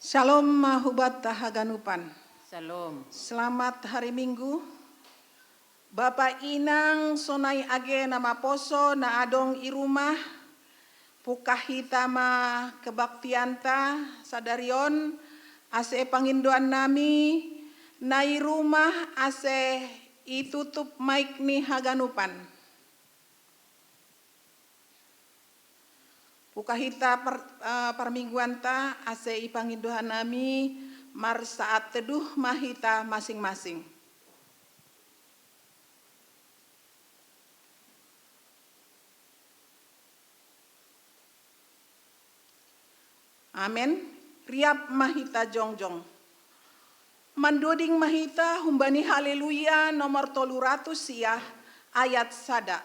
Shalom mahubat tahaganupan. Shalom. Selamat hari Minggu. Bapak Inang sonai age nama poso na adong irumah pukahitama kebaktianta sadarion ase pangindoan nami nai rumah ase itutup mic ni haganupan. Pukahita permingguan ta ase ipangindohan nami mar saat teduh mahita masing-masing. Amen. Riap mahita jongjong. Mandoding mahita humbani haleluya nomor 300 siah ayat sada.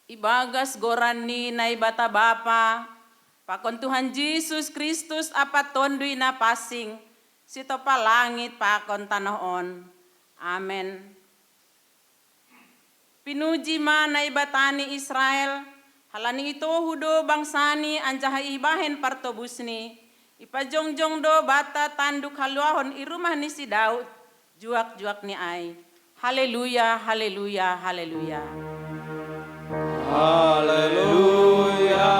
Ibagas gorani na ibata bapa, pakon Tuhan Yesus Kristus apa tondui na pasing, sito pa langit pakon tanoon. Amen. Pinuji man na ibatani Israel, halani ito hudo bangsani anjaha ibahen partobusni, ipajongjong do bata tanduk haluahon irumah ni si Daud, juak-juak ni ay. Haleluya, haleluya, haleluya. Haleluya,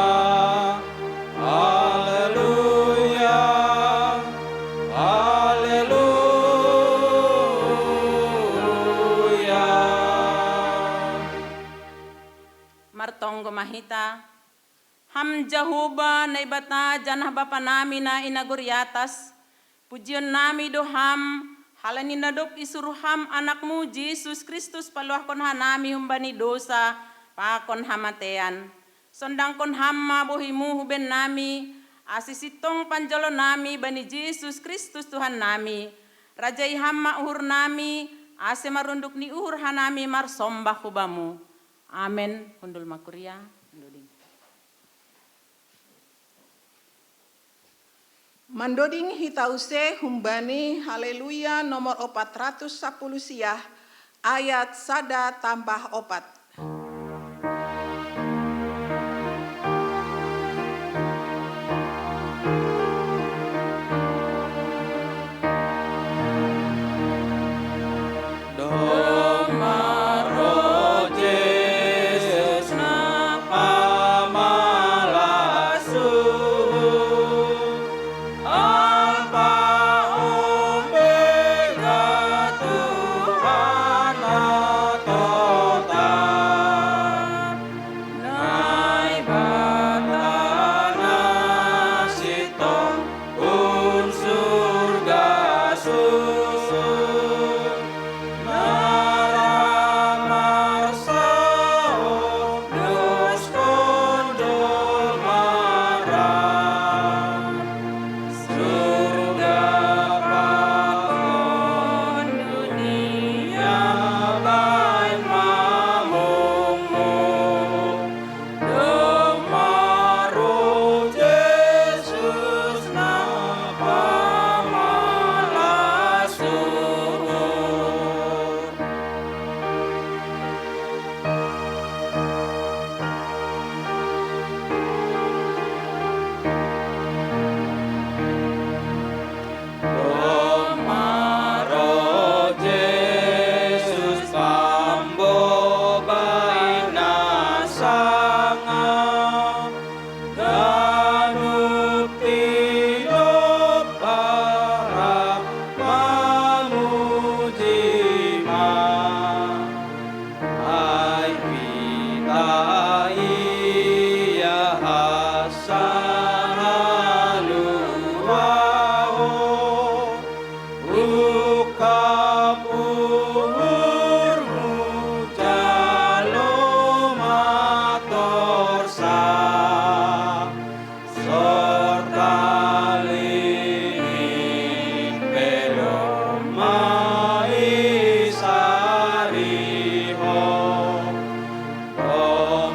haleluya, haleluya. Martonggo mahita, ham jahuba na ibata janah bapa nami na inaguriatas, pujian nami doham, halani nadop isuruham anakmu Yesus Kristus paluahkon hanami humbani dosa, pakon hamatean. Sondangkon hamma bohimu huben nami, asisitong panjolo nami bani Yesus Kristus Tuhan nami. Rajai hamma uhur nami, ase marunduk ni uhur hanami marsombah hubamu. Amen. Hundul makuria. Mandoding hitause humbani haleluya nomor 410 siah ayat sada tambah 4. Tuhan tinup harap memuji Ma. Ai pita ia hasalu wao ukap umurmu jalo mator sa sorta lingin pero maisariho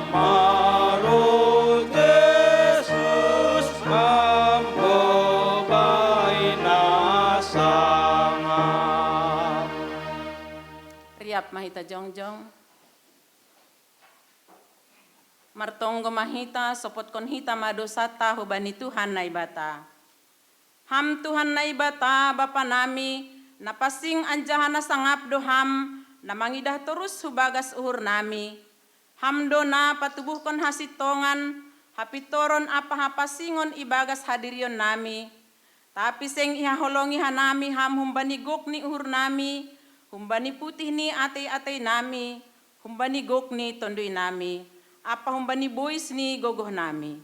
Omarut Yesus mambobay nasangap. Riap mahita jongjong. Martonggo mahita sopot kon hita madosata hubani Tuhan na ibata. Ham Tuhan na ibata Bapa nami napasing anjahana sangap do ham na mangidah terus hubagas uhur nami. Ham do na patubuh kon hasitongan hapitoron apa hapasingon ibagas hadirion nami. Tapi seng ihaholongi hanami ham humbani gok ni uhur nami, humbani putih ni atay-atay nami, humbani gok ni tondoy nami, apa humbani boys ni gogoh nami.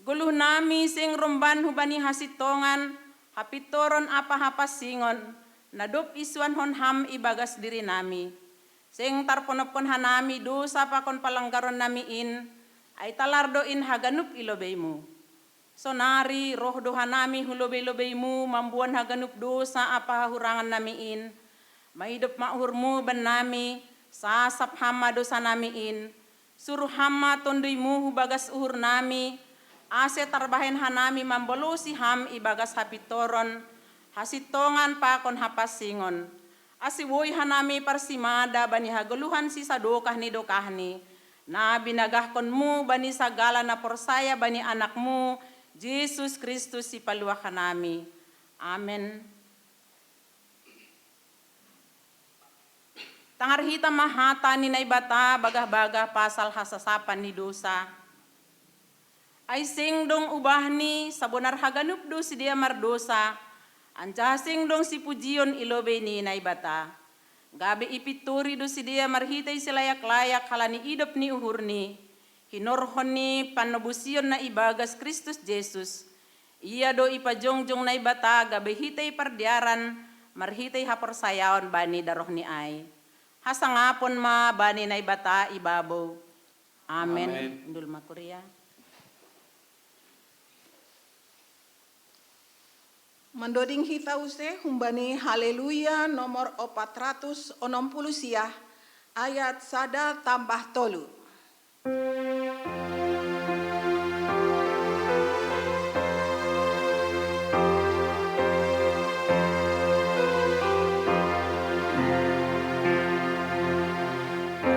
Guluh nami sing romban hubani hasitongan, hapitoron apa hapasingon, nadop isuan hon ham ibagas diri nami. Sing tarponopon hanami dosa pakon palanggaron namiin, ay talardoin haganup ilobeimu. Sonari roh doha nami hulobei-lobeimu mambuan haganup dosa apa hurangan namiin. Mahidup maurmu ban nami sasap hama dosa namiin. Suruh hama tondoimu hubagas uhur nami. Ase tarbahen hanami mambolosi ham ibagas hapitoron. Hasitongan pakon hapasingon. Asiwoy hanami parsimada bani haguluhan si sadokah ni dokahni. Na binagahkonmu bani sagala na porsaya bani anakmu. Jesus Kristus si paluwakan nami. Amen. Tangar hita mahata ni naibata bagah-bagah pasal hasasapan ni dosa. Ay sing dong ubah ni sabonar haganup do si dia mardosa. Anja sing dong si pujion ilobe ni naibata. Gabi ipituri do si dia marhitay silayak-layak halani idop ni uhur ni. Hinorhon ni panabusion na ibagas Kristus Jesus. Iya do ipajongjong na ibata gabi hitay pardiaran marhitay haporsayaon bani daroh ni ay. Hasangapon ma bani na ibata ibabaw. Amen. Indul makuria. Mendoding hita use humbani haleluya nomor 460 siah ayat sada tambah tolu.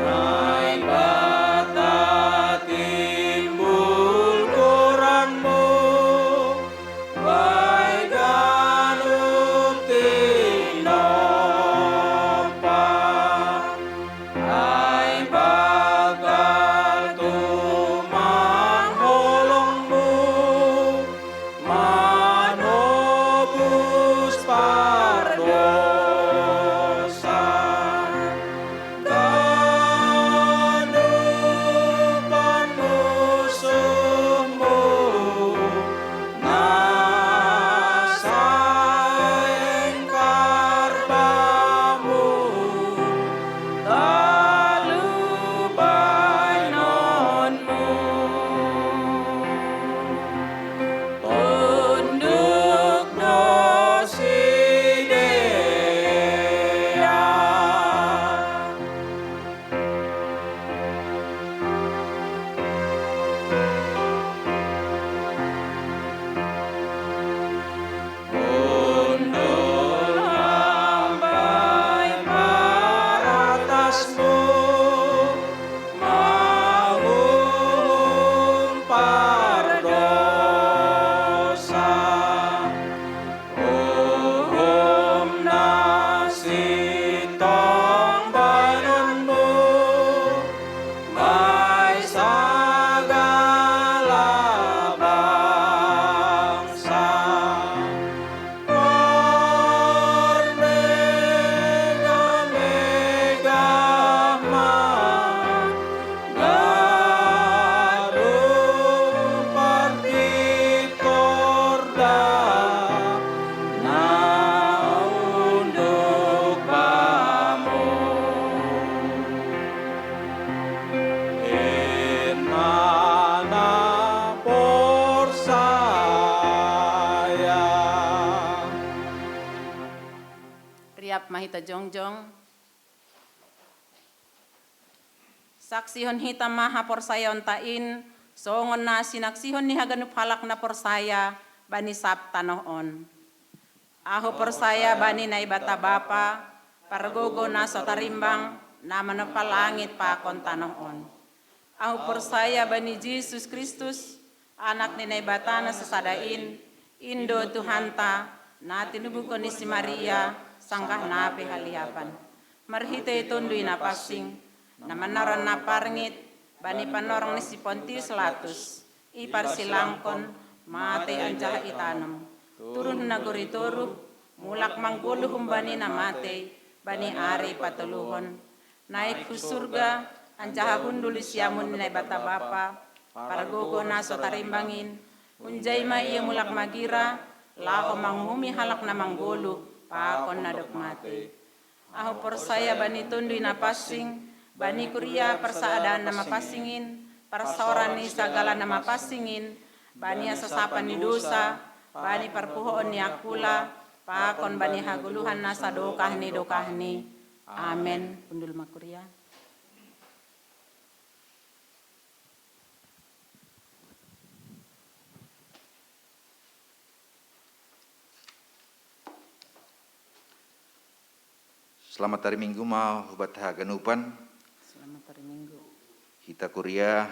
Ay bagal mulak mahita jongjong. Saksihon hita maha porsayon tain, songon na sinaksihon ni haganup halak na porsaya, bani sabta noon. Aho porsaya bani na ibata bapa, paragogo na sotarimbang, na manapalangit pa kon tanoon. Aho porsaya bani Jesus Kristus, anak ni naibata na sasadain, Indo Tuhanta, na tinubukon ni si Maria, sanggah na pihaliapan. Marhita itunduy na pasing, na manaran na parngit, bani panorang ni si Pontius Latus, ipar silangkon, mate anjaha itanam. Turun na gurituru, mulak manggulu humbani na mate, bani ari patuluhon. Naik ku surga, anjaha hunduli siamun ni bata bapa, paragogo na sotarimbangin, unjay ma iya mulak magira, lako manghumi halak na manggulu, pakon na dok mate. Aho porsaya bani tunduy na pasing, bani kuria persaadaan nama pasingin, persaoran ni segala nama pasingin, bani sasapan ni dosa, bani perpuhoon ni akula, pakon bani haguluhan nasa dokah ni. Amen. Pundul makuria. Selamat hari Minggu mau hubat haganupan. Selamat hari Minggu. Hita kuria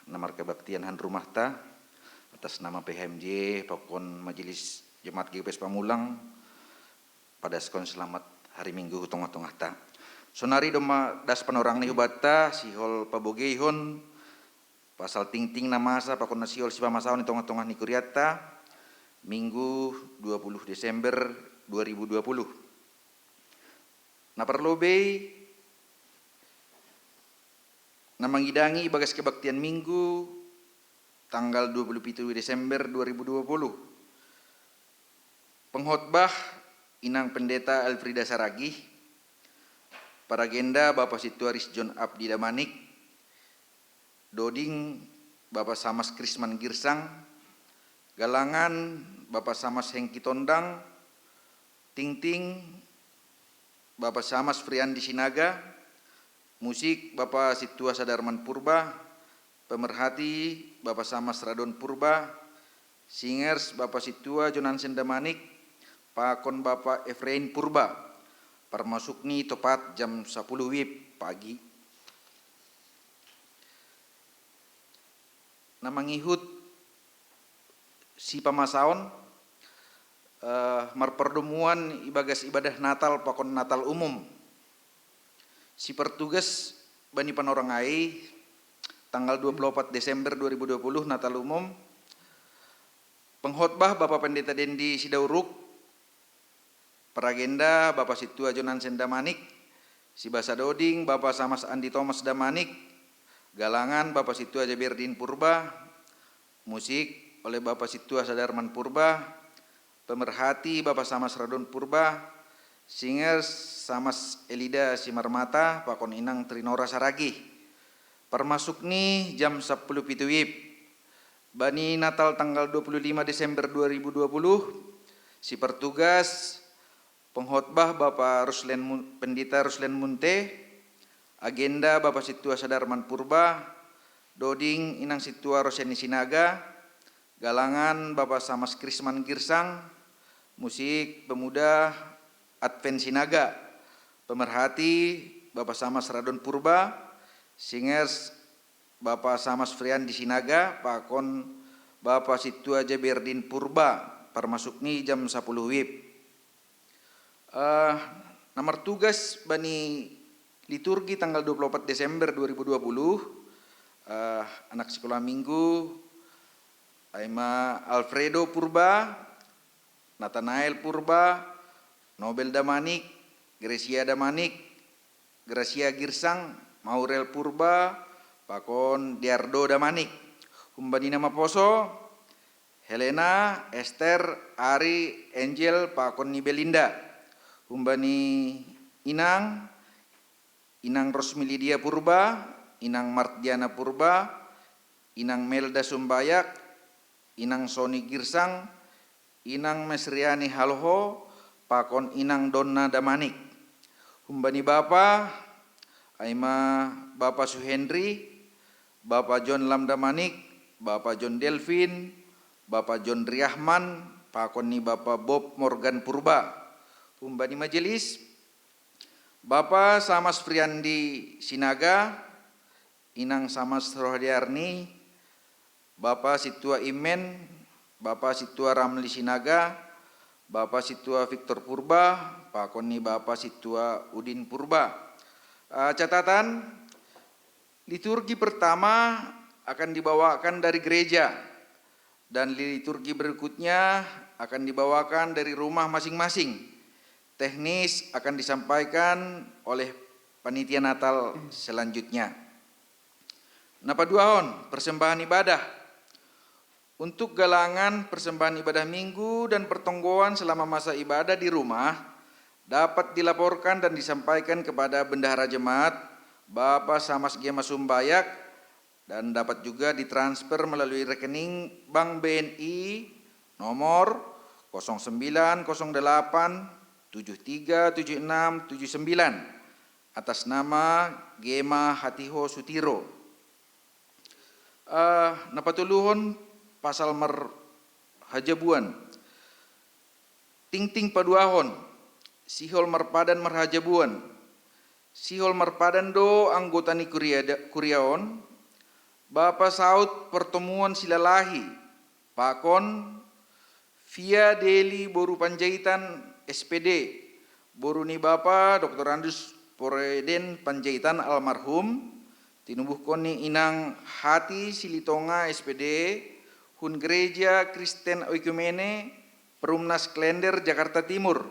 namar kebaktian han rumah ta atas nama PHMJ Pokon Majelis Jemaat GPS Pamulang pada skon selamat hari Minggu tongah-tongah ta. Sonari doma das panorang ni hubata sihol pabogeihon pasal ting-ting namasa pakon nasihol si pamasaon ni tongah-tongah ni kuriata Minggu 20 Desember 2020. Na perlobei na mangidangi bagas kebaktian Minggu tanggal 27 Desember 2020. Penghotbah Inang Pendeta Elfrida Saragih, paragenda Bapak Situaris John Abdi Damanik, Doding Bapak Samas Krisman Girsang, Galangan Bapak Samas Hengki Tondang, Ting-ting Bapak Samas Friandi Sinaga, musik Bapak Situa Sadarman Purba, pemerhati Bapak Samas Radon Purba, singers Bapak Situa Jonansen Damanik, pakon Bapak Efrain Purba, permasukni tepat jam 10 WIB pagi. Namangihut si pamasaon marpertemuan ibagas ibadah Natal pakon Natal umum. Si pertugas bani panorang ai tanggal 24 Desember 2020 Natal umum. Penghotbah Bapak Pendeta Dendi Sidauruk, peragenda Bapak Situa Jonansen Damanik, si Basa Doding Bapak Samas Andi Thomas Damanik, galangan Bapak Situa Jaberdin Purba, musik oleh Bapak Situa Sadarman Purba, pemerhati Bapak Samas Radon Purba, singers Samas Elida Simarmata, pakon Inang Trinora Saragih. Permasukni jam 10 pitu WIB. Bani Natal tanggal 25 Desember 2020, si pertugas penghotbah Bapak Pendeta Ruslen Munte, agenda Bapak Situa Sadarman Purba, Doding Inang Situa Roseni Sinaga, galangan Bapak Samas Krisman Girsang, musik pemuda Advent Sinaga, pemerhati Bapak Samas Radon Purba, singers Bapak Samas Friandi Sinaga, pakon Bapak Situa Jaberdin Purba, permasukni jam 10 WIB. Nomor tugas bani liturgi tanggal 24 Desember 2020, anak sekolah minggu Aima Alfredo Purba, Nathanael Purba, Nobel Damanik, Gracia Damanik, Gracia Girsang, Maurel Purba, pakon Diardo Damanik, humbani nama poso Helena, Esther, Ari, Angel, pakon ni Belinda, humbani Inang Rosmilidia Purba, Inang Martiana Purba, Inang Melda Sumbayak, Inang Soni Girsang, Inang Mesriani Halho, pakon Inang Donna Damanik, Humbani Bapa, Aima Bapak Suhendri, Bapak John Lamdamanik, Bapak John Delvin, Bapak John Riahman, Pakoni Bapak Bob Morgan Purba. Humbani Majelis, Bapak Samas Friandi Sinaga, Inang Samas Rohdiarni, Bapak Situa Imen, Bapak Situa Ramli Sinaga, Bapak Situa Victor Purba, Pakoni Bapak Situa Udin Purba. Catatan, liturgi pertama akan dibawakan dari gereja dan liturgi berikutnya akan dibawakan dari rumah masing-masing. Teknis akan disampaikan oleh panitia Natal selanjutnya. Napa duahon persembahan ibadah. Untuk galangan persembahan ibadah minggu dan pertonggoan selama masa ibadah di rumah dapat dilaporkan dan disampaikan kepada Bendahara Jemaat Bapak Samas Gema Sumbayak dan dapat juga ditransfer melalui rekening Bank BNI nomor 0908737679 atas nama Gema Hatiho Sutiro. Napatuluhon pasal merhajabuan ting-ting paduahon sihol merpadan merhajabuan sihol merpadan do anggota ni kuriaon Bapak saut pertemuan silalahi pakon via Deli Boru Panjaitan SPD Boru ni Bapak Dr. Andus Poreden Panjaitan almarhum tinubuh koni inang hati Silitonga SPD Hun Gereja Kristen Oikumene Perumnas Klender Jakarta Timur.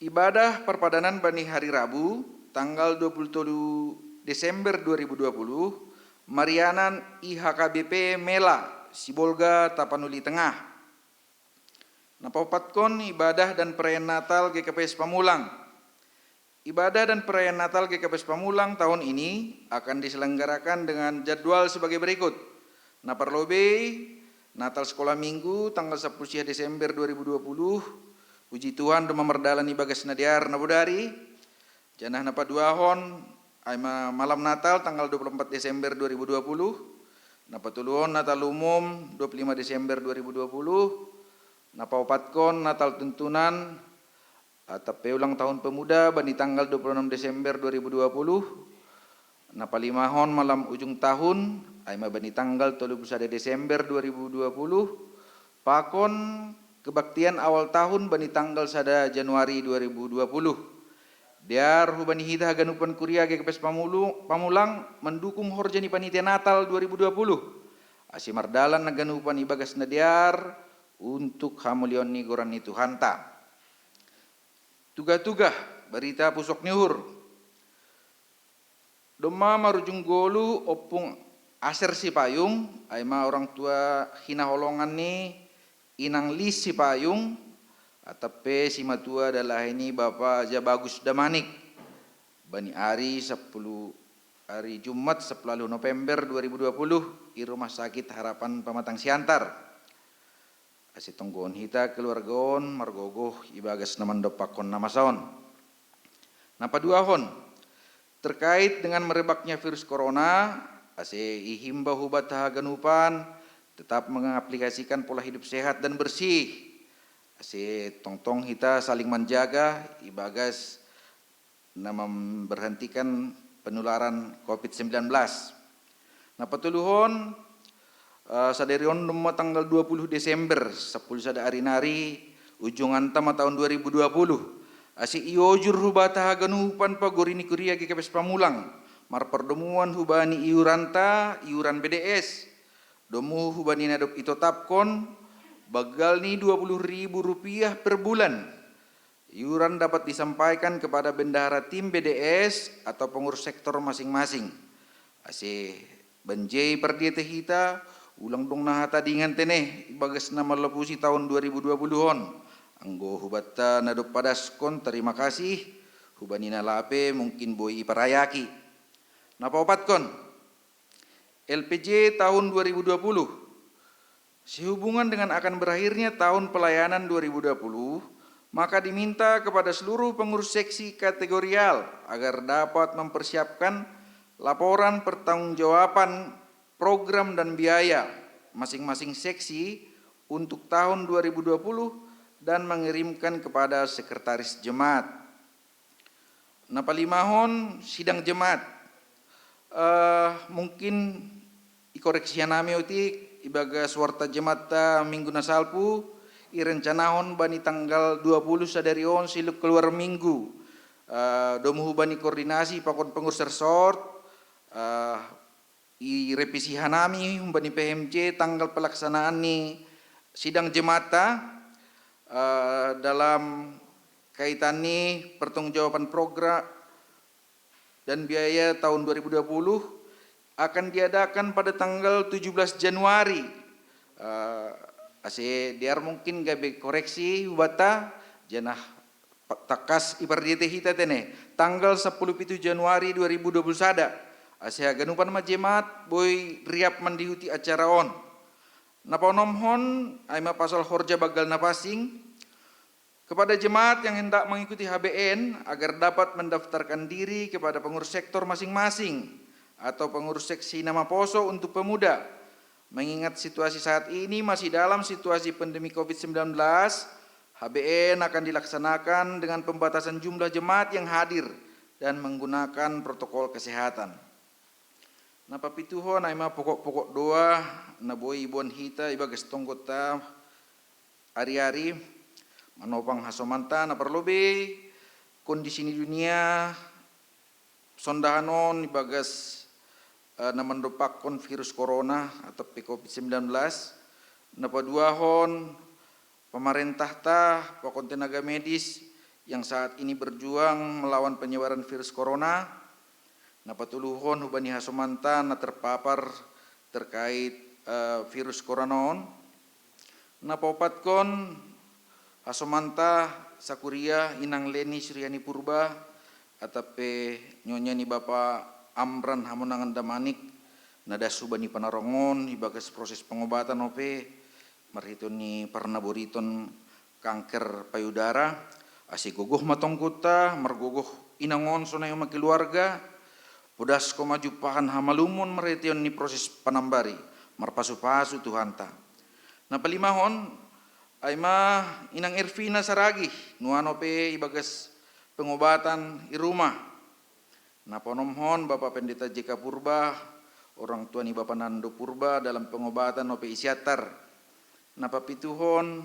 Ibadah perpadanan bani hari Rabu tanggal 27 Desember 2020 Marianan IHKBP Mela Sibolga Tapanuli Tengah. Napapatkon ibadah dan perayaan Natal GKPS Pamulang. Ibadah dan perayaan Natal GKPS Pamulang tahun ini akan diselenggarakan dengan jadwal sebagai berikut. Naparlobe Natal Sekolah Minggu tanggal 10 Desember 2020 Puji Tuhan Doma Merdalan Ibagas Nadiar Nabudari Janah Napaduahon Aima Malam Natal tanggal 24 Desember 2020 Napatuluhon Natal Umum 25 Desember 2020 Napaupatkon Natal Tuntunan Atape ulang tahun pemuda bani tanggal 26 Desember 2020 Napalimahon malam ujung tahun Aima bani tanggal 31 Desember 2020 Pakon kebaktian awal tahun bani tanggal 1 Januari 2020 Diar hubani hita ganupan kuria GKPS Pamulang mendukung horjani panitia Natal 2020 Asimardalan naganupan ibagas nadiar untuk hamulion ni goran itu hanta Tugah-tugah berita pusok nihur Doma marujung golu opung aser si payung aima orang tua hina holongan ni inang lis si payung atape si matua adalah ini Bapak Jabagus Damanik bani hari 10 hari Jumat 10 November 2020 di Rumah Sakit Harapan Pamatang Siantar asitonggon hita keluargaon margogoh ibagas naman dopakon namasaon napaduahon terkait dengan merebaknya virus corona ase ihimbau hubat haganupan tetap mengaplikasikan pola hidup sehat dan bersih ase tongtong hita saling menjaga ibagas nama memberhentikan penularan COVID-19 napatuluhon saderion nomor tanggal 20 Desember 10 sada hari nari ujungan tama tahun 2020 asi iojur hubata haganupan pagorini kuria GKPS Pamulang mar perdemuan hubani iuranta iuran BDS domu hubani nadop itotapkon bagal ni Rp20.000 per bulan iuran dapat disampaikan kepada bendahara tim BDS atau pengurus sektor masing-masing asi benjai perdiete hita ulang dong nah tadingan teneh bagas nama lepusi tahun 2020-on anggo hubata nadop padaskon terima kasih hubanina lape mungkin boy iparayaki napaupatkon LPJ tahun 2020 sehubungan dengan akan berakhirnya tahun pelayanan 2020 Maka diminta kepada seluruh pengurus seksi kategorial agar dapat mempersiapkan laporan pertanggungjawaban program dan biaya masing-masing seksi untuk tahun 2020 dan mengirimkan kepada sekretaris jemaat. Napa limahon sidang jemaat. Mungkin ikoreksi nami utik ibaga suarta jemaat minggu nasalpu irencanahon bani tanggal 20 sadarion siluk keluar minggu. Domuhu bani koordinasi pakon pengurus resort i revisi hanami bani PMC tanggal pelaksanaan ni sidang jemata dalam kaitan ni pertanggungjawaban program dan biaya tahun 2020 akan diadakan pada tanggal 17 Januari. Diar mungkin gabe koreksi ubata janah takas ipardiete hita tene tanggal 10 Januari 2021 ase ganupan majemat boy riap mandihuti acara on naponomhon aima pasal horja bagal napasing kepada jemaat yang hendak mengikuti HBN agar dapat mendaftarkan diri kepada pengurus sektor masing-masing atau pengurus seksi nama poso untuk pemuda. Mengingat situasi saat ini masih dalam situasi pandemi COVID-19, HBN akan dilaksanakan dengan pembatasan jumlah jemaat yang hadir dan menggunakan protokol kesehatan. Napa pituhon aima pokok-pokok doa naboi ibon hita ibagas tonggota hari-hari manopang hasomanta na perlobe kondisi ni dunia sondahanon ibagas na mandopakon virus corona atau COVID-19 na paduahon pemerintah pakon tenaga medis yang saat ini berjuang melawan penyebaran virus corona na patuluhon hubani hasomanta na terpapar terkait virus corona na paupatkon hasomanta sakuria inang Leni Suryani Purba atape nyonya ni Bapak Amran Hamonangan Damanik nada subani panarongon ibagas proses pengobatan ope marhiton ni parnaboriton kanker payudara asiguguh matong kota marguguh inangon sonay keluarga pudas ko majupahan hamalumon marhiton ni proses panambari marpasu-pasu tuhanta na palimahon aima inang Ervina Saragih nuano pe ibagas pengobatan i rumah. Na ponomhon Bapak Pendeta JK Purba, orang tua ni Bapak Nando Purba dalam pengobatan ope isiatar. Na papituhon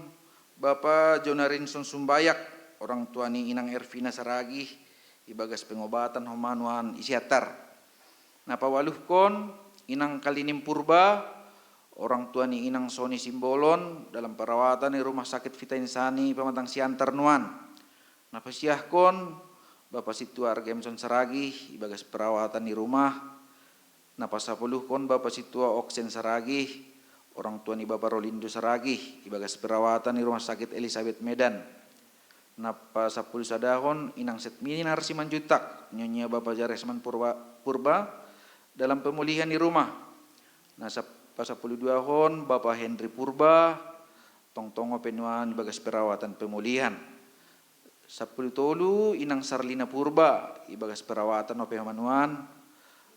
Bapak Jonarinson Sumbayak, orang tua ni Inang Ervina Saragih, ibagas pengobatan homanuan isiatar. Na pawaluhkon Inang Kalinim Purba, orang tua ni Inang Soni Simbolon dalam perawatan di Rumah Sakit Vita Insani Pematang Siantar Nuan. Na pasiahkon Bapak Situa Gemson Saragih ibagas perawatan di rumah. Na pasapuluhkon Bapak Situa Oksen Saragih, orang tua ni Bapak Rolindo Saragih ibagas perawatan di Rumah Sakit Elizabeth Medan. Na pasapuluh sadahon Inang Setmini Narsiman Jutak, nyonya Bapak Jaresman Purba dalam pemulihan di rumah. Na pasapuluh duahon Bapak Henry Purba, tongtongo penuan ibagas perawatan pemulihan. 10 tolu Inang Sarlina Purba ibagas perawatan ope hamanuan.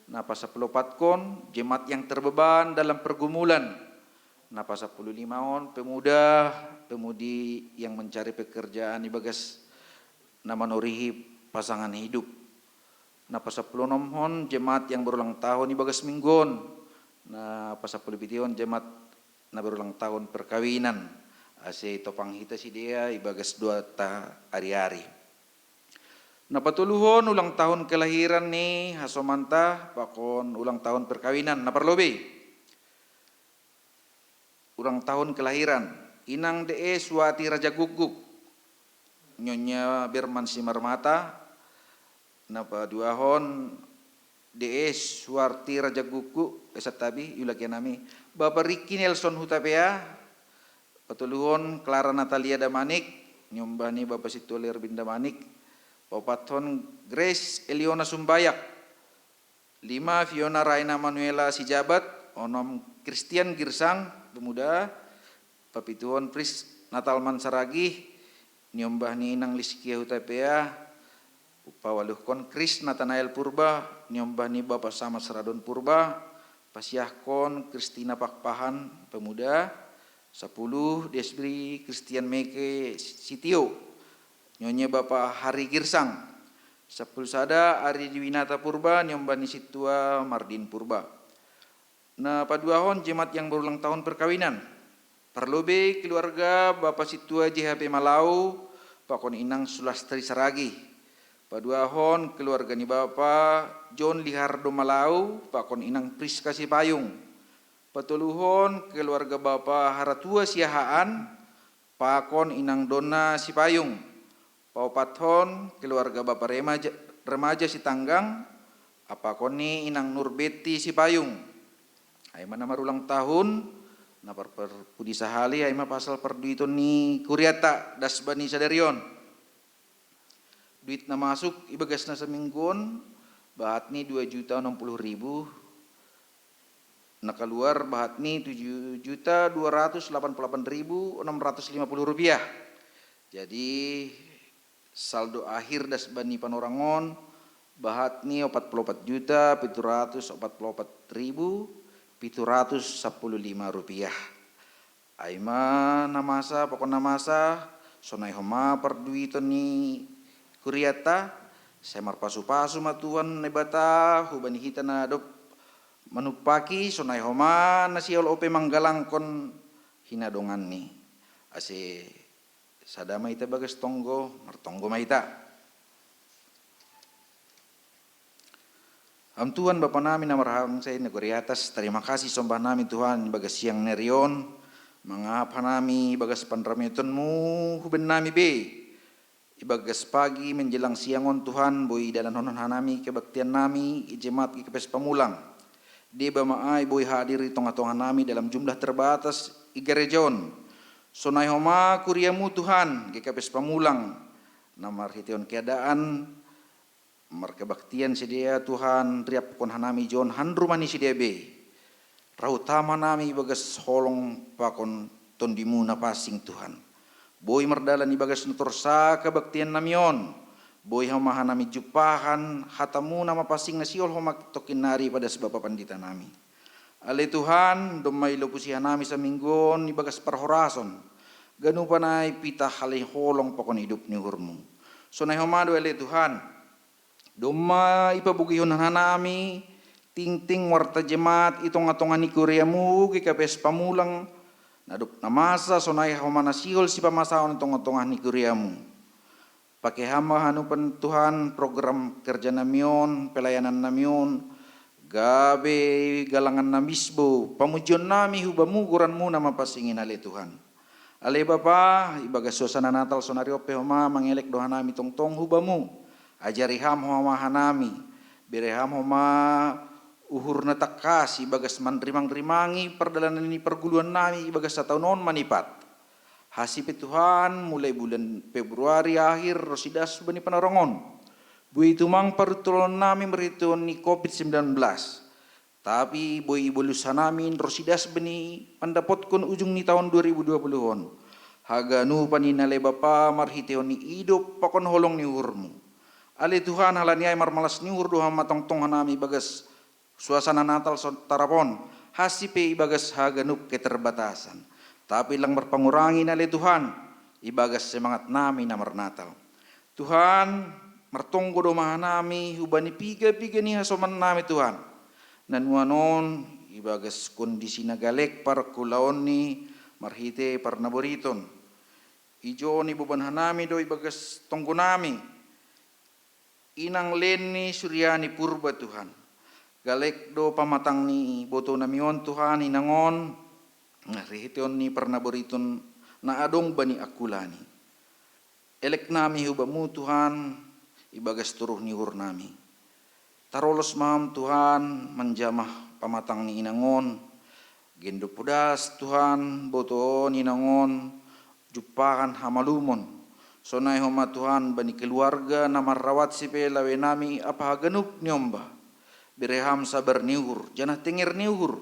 Na pasapulopatkon jemaat yang terbeban dalam pergumulan. Na pasapululimaon pemudi yang mencari pekerjaan ibagas na manurihi pasangan hidup. Na pasapulunomhon jemaat yang berulang tahun ibagas minggon. Na pasapulubition jemaat na berulang tahun perkawinan. Ase topang hita si dia ibagas 2 hari-hari. Napatuluhon ulang tahun kelahiran ni hasomanta pakon ulang tahun perkawinan naparlobe. Ulang tahun kelahiran Inang DE Suwati Raja Guguk, Nyonya Berman Simarmata, napaduahon DE Suwarti Raja Guguk esatabi yulakianami Bapak Ricky Nelson Hutapea. Patuluhon Clara Natalia Damanik, nyombani Bapak Situler bin Damanik, Papaton Grace Eliona Sumbayak, 5 Fiona Raina Manuela Sijabat, onom Christian Girsang pemuda, papituhon Pris Natalman Saragih, niombah ni inang Liskia Hutapea, upawaluhkon Kris Natanael Purba, niombah ni Bapak Sama Seradon Purba, pasiahkon Kristina Pakpahan Pemuda, 10 Desbri Christian Meke Sitio, nyonya Bapak Hari Girsang, 10 sada Ari Diwinata Purba, niombah ni Situa Mardin Purba. Nah, paduahon jemaat yang berulang tahun perkawinan. Perlobe keluarga Bapak Situa JHP Malau, Pakon Inang Sulastri Saragi. Paduahon keluarga ni Bapak John Lihardo Malau, Pakon Inang Priska Sipayung. Patuluhon keluarga Bapak Haratua Siahaan, Pakon Inang Dona Sipayung. Paupathon keluarga Bapak Remaja Sitanggang, Apakon ni Inang Nurbeti Sipayung. Aima nama ulang tahun, na pudi sahali aima pasal perduiton ni kuriata dasbani sadarion. Duit na masuk ibagas na sa minggon, bahat ni 2.060.000. Nakaluar bahat ni 7.288.650 rupiah. Jadi saldo akhir dasbani panorangon bahat ni 44.744.715 rupiah. Aima namasa pokok namasa sonai homa perduiton ni kuriata semar pasu-pasu matuan nebata hubani hita na dop manupaki sonai homa nasiol ope manggalangkon hinadongan ni ase sadama ita bagas tonggo martonggo maita. Tuhan Bapa namin na marahang sa negeri atas, terima kasih sombah namin Tuhan bagas siang nerion, mangapa nami bagas panramiutonmu huben nami be, ibagas pagi menjelang siangon Tuhan, boy dalan honon hanami kebaktian nami, ijemat kepes pamulang, di bamaay boy hadir di tongah-tongah nami dalam jumlah terbatas igerejon, sonai homa kuriamu Tuhan, kepes pamulang, namar hition keadaan, markebaktian sedia Tuhan riap kon hanami jon handrumani sedia be rautama nami bagas holong pakon tondimu na pasing Tuhan boy merdalan ibagas nutorsa kebaktian namion boy hama hanami jupahan hatamu nama pasing nasiol homak tokinari pada sebab pandita nami ale Tuhan domai lopusihan nami sa minggon ibagas parhorason ganu panai pitah halih holong pakon hidup ni hurmu sonai homado ale Tuhan doma ipabugihon hanami ting-ting warta jemaat itong atongan ni kuriamu kikapes pamulang naduk namasa sonai homana sihol si pamasaon itong atongan ni kuriamu pakai hama hanupan Tuhan program kerja namion pelayanan namion gabe galangan namisbo pamujon nami hubamu guranmu nama pasingin ale Tuhan ale Bapa ibagas suasana Natal sonario pehoma mangelek doa nami tong-tong hubamu ajari ham homa hanami bereham homa uhur na takasi bagas manrimang-rimangi perdalanan ini perguluan nami bagas sataunon manipat hasip Tuhan mulai bulan Februari akhir rosidas bani panarongon bui tumang pertulon nami meriton ni COVID-19 tapi bui ibulusan namin rosidas bani pandapotkon ujung ni tahun 2020 haganu paninale Bapa marhiteon ni hidup pakon holong ni urmu ale Tuhan halaniay marmalas ni urdo hamatong-tong hanami bagas suasana Natal tarapon hasipe ibagas haganuk keterbatasan tapi lang berpangurangin ale Tuhan ibagas semangat nami na marnatal Tuhan martonggo domahan nami hubani piga-piga ni hasoman nami Tuhan nanuanon ibagas kondisi nagalek para kulaon ni marhite parnaboriton ijo ni beban hanami do ibagas tonggo nami Inang Leni Suryani Purba Tuhan galek do pamatang ni boto namion Tuhan inangon ngarihition ni parnaboriton na adong bani akulani elek nami hubamu Tuhan ibagas turuh ni hur nami tarolos maham Tuhan menjamah pamatang ni inangon gendo pudas Tuhan boto ni inangon jupakan hamalumon sonai homa Tuhan bani keluarga na marawat sipe lawe nami apa haganuk niomba bereham sabar niuhur janah tengir niuhur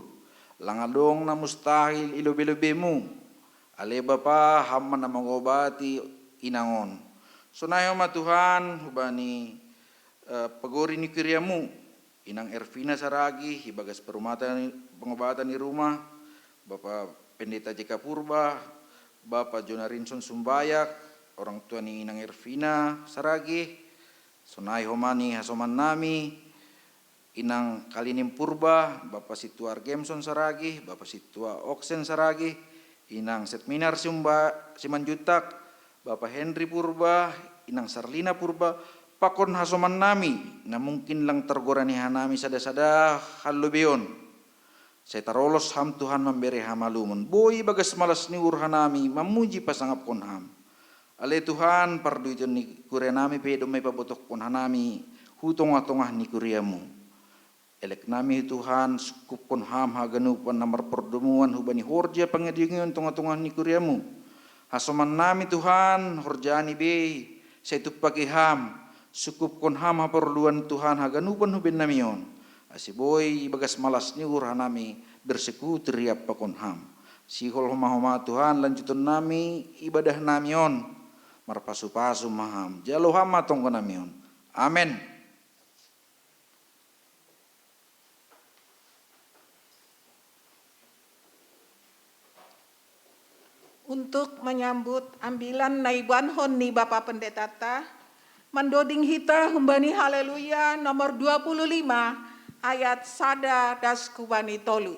langadong na mustahil ilobe-lobemu ale Bapa hamma na mangobati inangon. Sonayo ma Tuhan hubani pagori ni kiriamu inang Ervina saragi hibagas pengobatan di rumah Bapak Pendeta Jeka Purba, Bapak Jonarinson Sumbayak, orang tua ni inang Ervina saragi, sonai homani hasoman nami, inang Kalinim Purba, Bapak Situa Argemson saragi, Bapak Situa Oksen saragi, inang Setminar Simanjutak, Bapak Henry Purba, inang Sarlina Purba, pakon hasoman nami, na mungkin lang tergorani hanami sada-sada halubeon. Saya tarolos ham Tuhan memberi hamalumun. Boy bagas malas ni urhanami, mamuji pasangap kon ham. Ale Tuhan parduiton ni kurenami pedo may pabotok kon hanami, hutong-atongah ni kuriamu. Elek nami Tuhan sukup kon ham haganupan namar perdemuan hubani horja pangedingon tongah-tongah ni kuriamu. Hasoman nami Tuhan horjani be, saya tupagi ham, sukup kon ham haperluan Tuhan haganupan huben namion. Asiboy bagas malas ni urhanami bersekutu riap pakon ham. Sihol homa-homa Tuhan lanjutan nami ibadah namion. Marpasu-pasu maham. Jalo hama tongko namion. Amin. Untuk menyambut ambilan naiban hon ni Bapak Pendeta ta, mendoding hita humbani haleluya nomor 25 ayat sada das kubani tolu.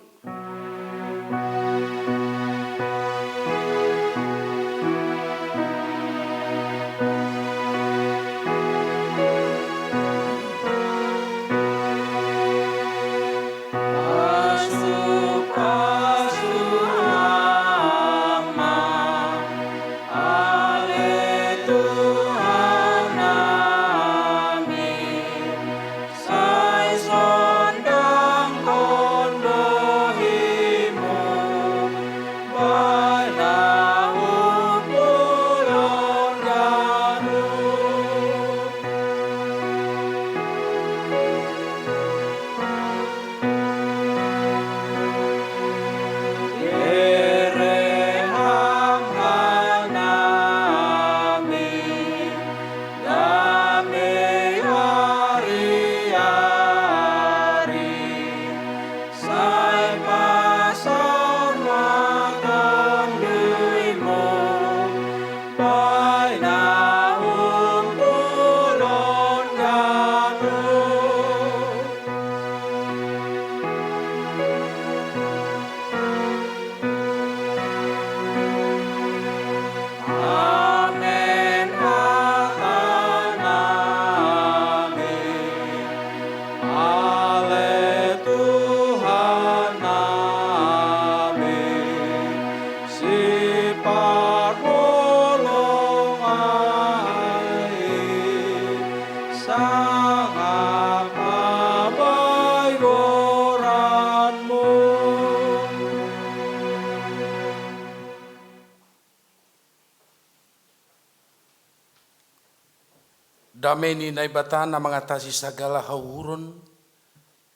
Damai ni naibatana mengatasi segala hauron,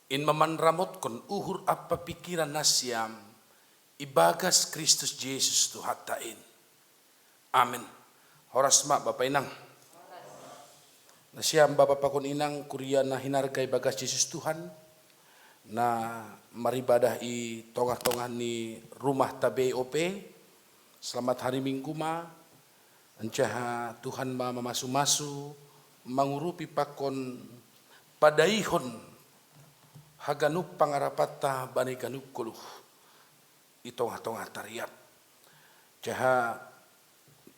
in memanramot kon uhur apa pikiran nasyam, ibagas Kristus Yesus Tuhatain. Amin. Horas mak Bapak Inang. Nasyam Bapak Pakon Inang kuria na hinargai bagas Yesus Tuhan, na maribadah i tongah-tongah ni rumah TBOP. Selamat hari Minggu ma, encaha Tuhan ma memasu-masu, mangurupi pakon padaihon haganup pangarapata bani ganup kuluh itong-tongah tariap jaha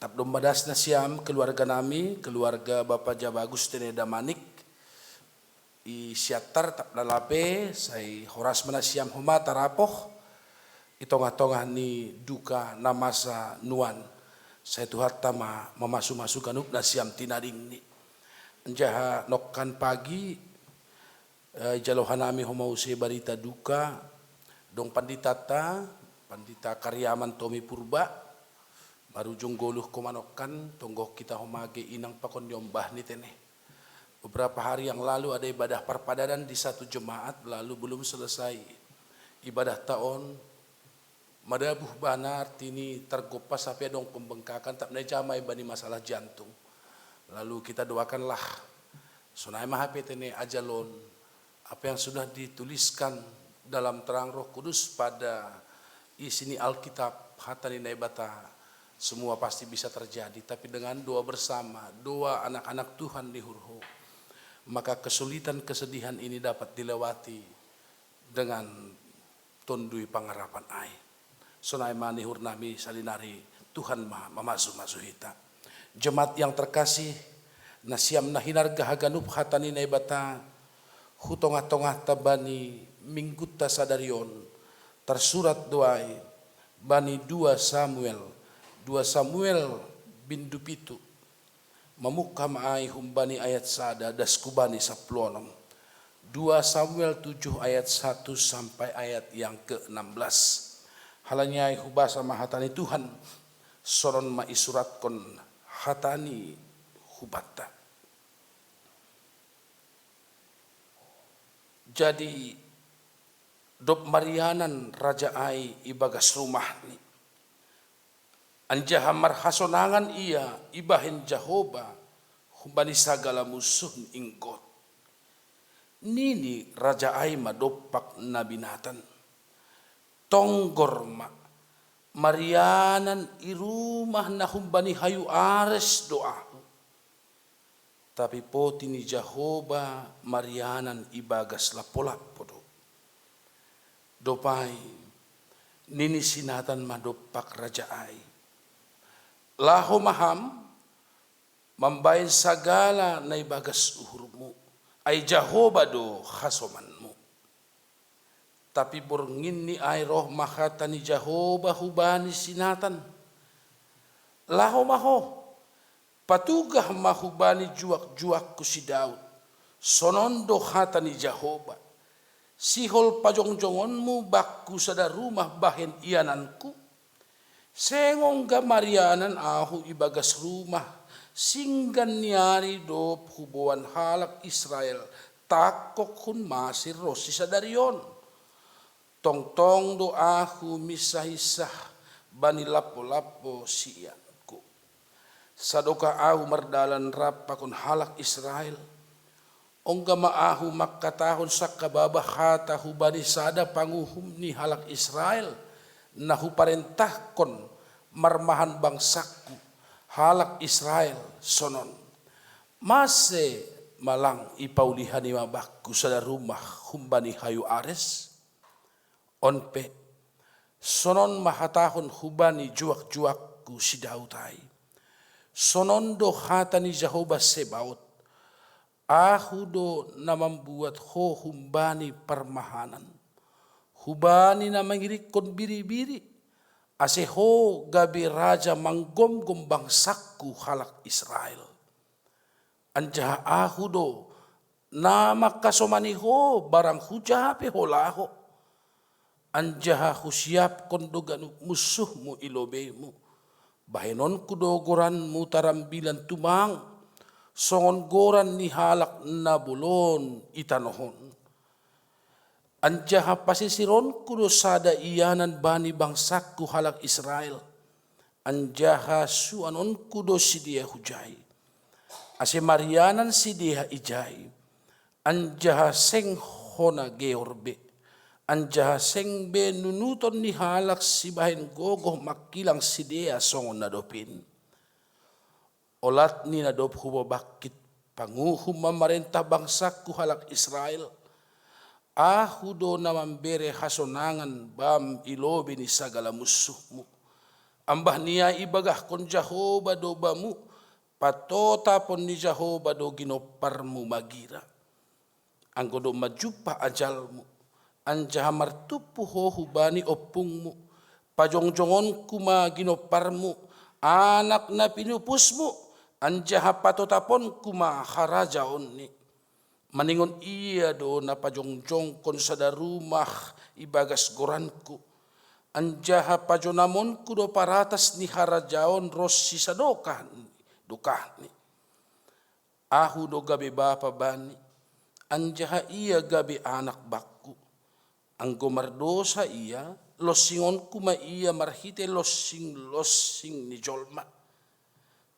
tabdom badas na siam keluarga nami keluarga Bapak Jaba Agustine Damanik i siatar tabdalape say horas manasiam homa tarapoh itong-tongah ni duka namasa nuan say tuhat tama memasu-masu ganup na siam tinading ni jaha nokkan pagi jalohanami homause barita duka dong pandita Karyaman Tomi Purba marujung goluh komanokan tonggoh kita homage inang pakon diombah ni tene. Beberapa hari yang lalu ada ibadah perpadanan di satu jemaat lalu belum selesai ibadah tahun Madabuh banar tini tergopas sampai dong pembengkakan tak menai jamai bani masalah jantung. Lalu kita doakanlah sunai mahapetene ajalon apa yang sudah dituliskan dalam terang Roh Kudus pada isini Alkitab hatani naibata, semua pasti bisa terjadi. Tapi dengan doa bersama, doa anak-anak Tuhan di Hurho, maka kesulitan kesedihan ini dapat dilewati dengan tondui pangarapan ai. Sunai manihur nami salinari Tuhan mamazu hita. Jemaat yang terkasih, nasiam nahinar gahaganub hatani naibata, hutongah-tongah tabani mingguta sadarion, tersurat doai bani 2 Samuel bindu pitu, memukam ai humbani ayat sada daskubani saplonom. 2 Samuel 7 ayat 1 sampai ayat yang ke-16. Halanya hubasa mahatani Tuhan soron maisuratkan hatani hubata. Jadi dop marianan raja ai ibagas rumah ni anjaha marhasonangan ia ibahin Jahoba humbani sagala musuh inggot. Nini raja ai madopak nabinatan tonggor marianan irumah na humbani hayu ares doa. Tapi poti ni Jahoba marianan ibagas lapo-lapo do. Dopai nini sinatan madopak raja ai. Laho maham mambain sagala na ibagas uhurmu ay Jahoba do hasomanmu. Tapi burngin ni ay roh mahata ni Jahoba hubani sinatan. Laho maho patugah mahubani juak-juak ku si Daud. Sonondo hata ni Jahoba. Sihol pajong-jongonmu bakku sada rumah bahen iananku. Sengong gamarianan ahu ibagas rumah. Singgan niari dop hubuan halak Israel. Takok hun masir rosi sadarion. Tong-tong do ahu misah-isah bani lapo-lapo sianku. Sadoka ahu mardalan rapakon halak Israel. Ongga maahu makkatahon sakababa hatahu bani sada panguhum ni halak Israel. Nahu parentahkon marmahan bangsaku halak Israel sonon. Mase malang ipaulihani mabakku sada rumah humbani hayu ares. Onpe sonon mahatahon hubani juak-juakku si Dautai. Sonon do hatani Jahoba Sebaot. Ahu do na membuat ho humbani permahanan. Hubani na mangirikon biri-biri. Ase ho gabi raja manggom-gom bangsaku halak Israel. Anjaha ahu do na makasomani ho barang hujape ho laho. Anjaha husiap kondogan musuhmu ilobemu. Bahenon kudogoran mutarambilan tumang. Songon goran ni halak nabulon itanohon. Anjaha pasisiron kudo sada iyanan bani bangsaku halak Israel. Anjaha suanon kudo sidia hujai. Ase marianan sidia ijai. Anjaha seng hona georbe. Anjaha seng be nunuton ni halak si bahin gogoh makilang sidea songon nadopin. Olat ni nadop hubo bakit panguhum mamarentah bangsaku halak Israel. Ahu do na mambere hasonangan bam ilobi ni sagala musuhmu. Ambah niya ibagah kon Jahoba do bamu. Patota pon ni Jahoba do ginoparmu magira. Anggo do majupa ajalmu. Anjaha martupu ho hubani opungmu. Pajong-jongon kuma ginoparmu. Anak na pinupusmu. Anjaha patotapon kuma harajaon ni. Maningon iya do na pajong-jong kon sada rumah ibagas goranku. Anjaha pajonamonku do paratas ni harajaon rosi sadokah ni. Ahu do gabe bapa bani. Anjaha iya gabe anak bakku. Anggo mardosa ia losingonku ma ia marhite losing ni jolma.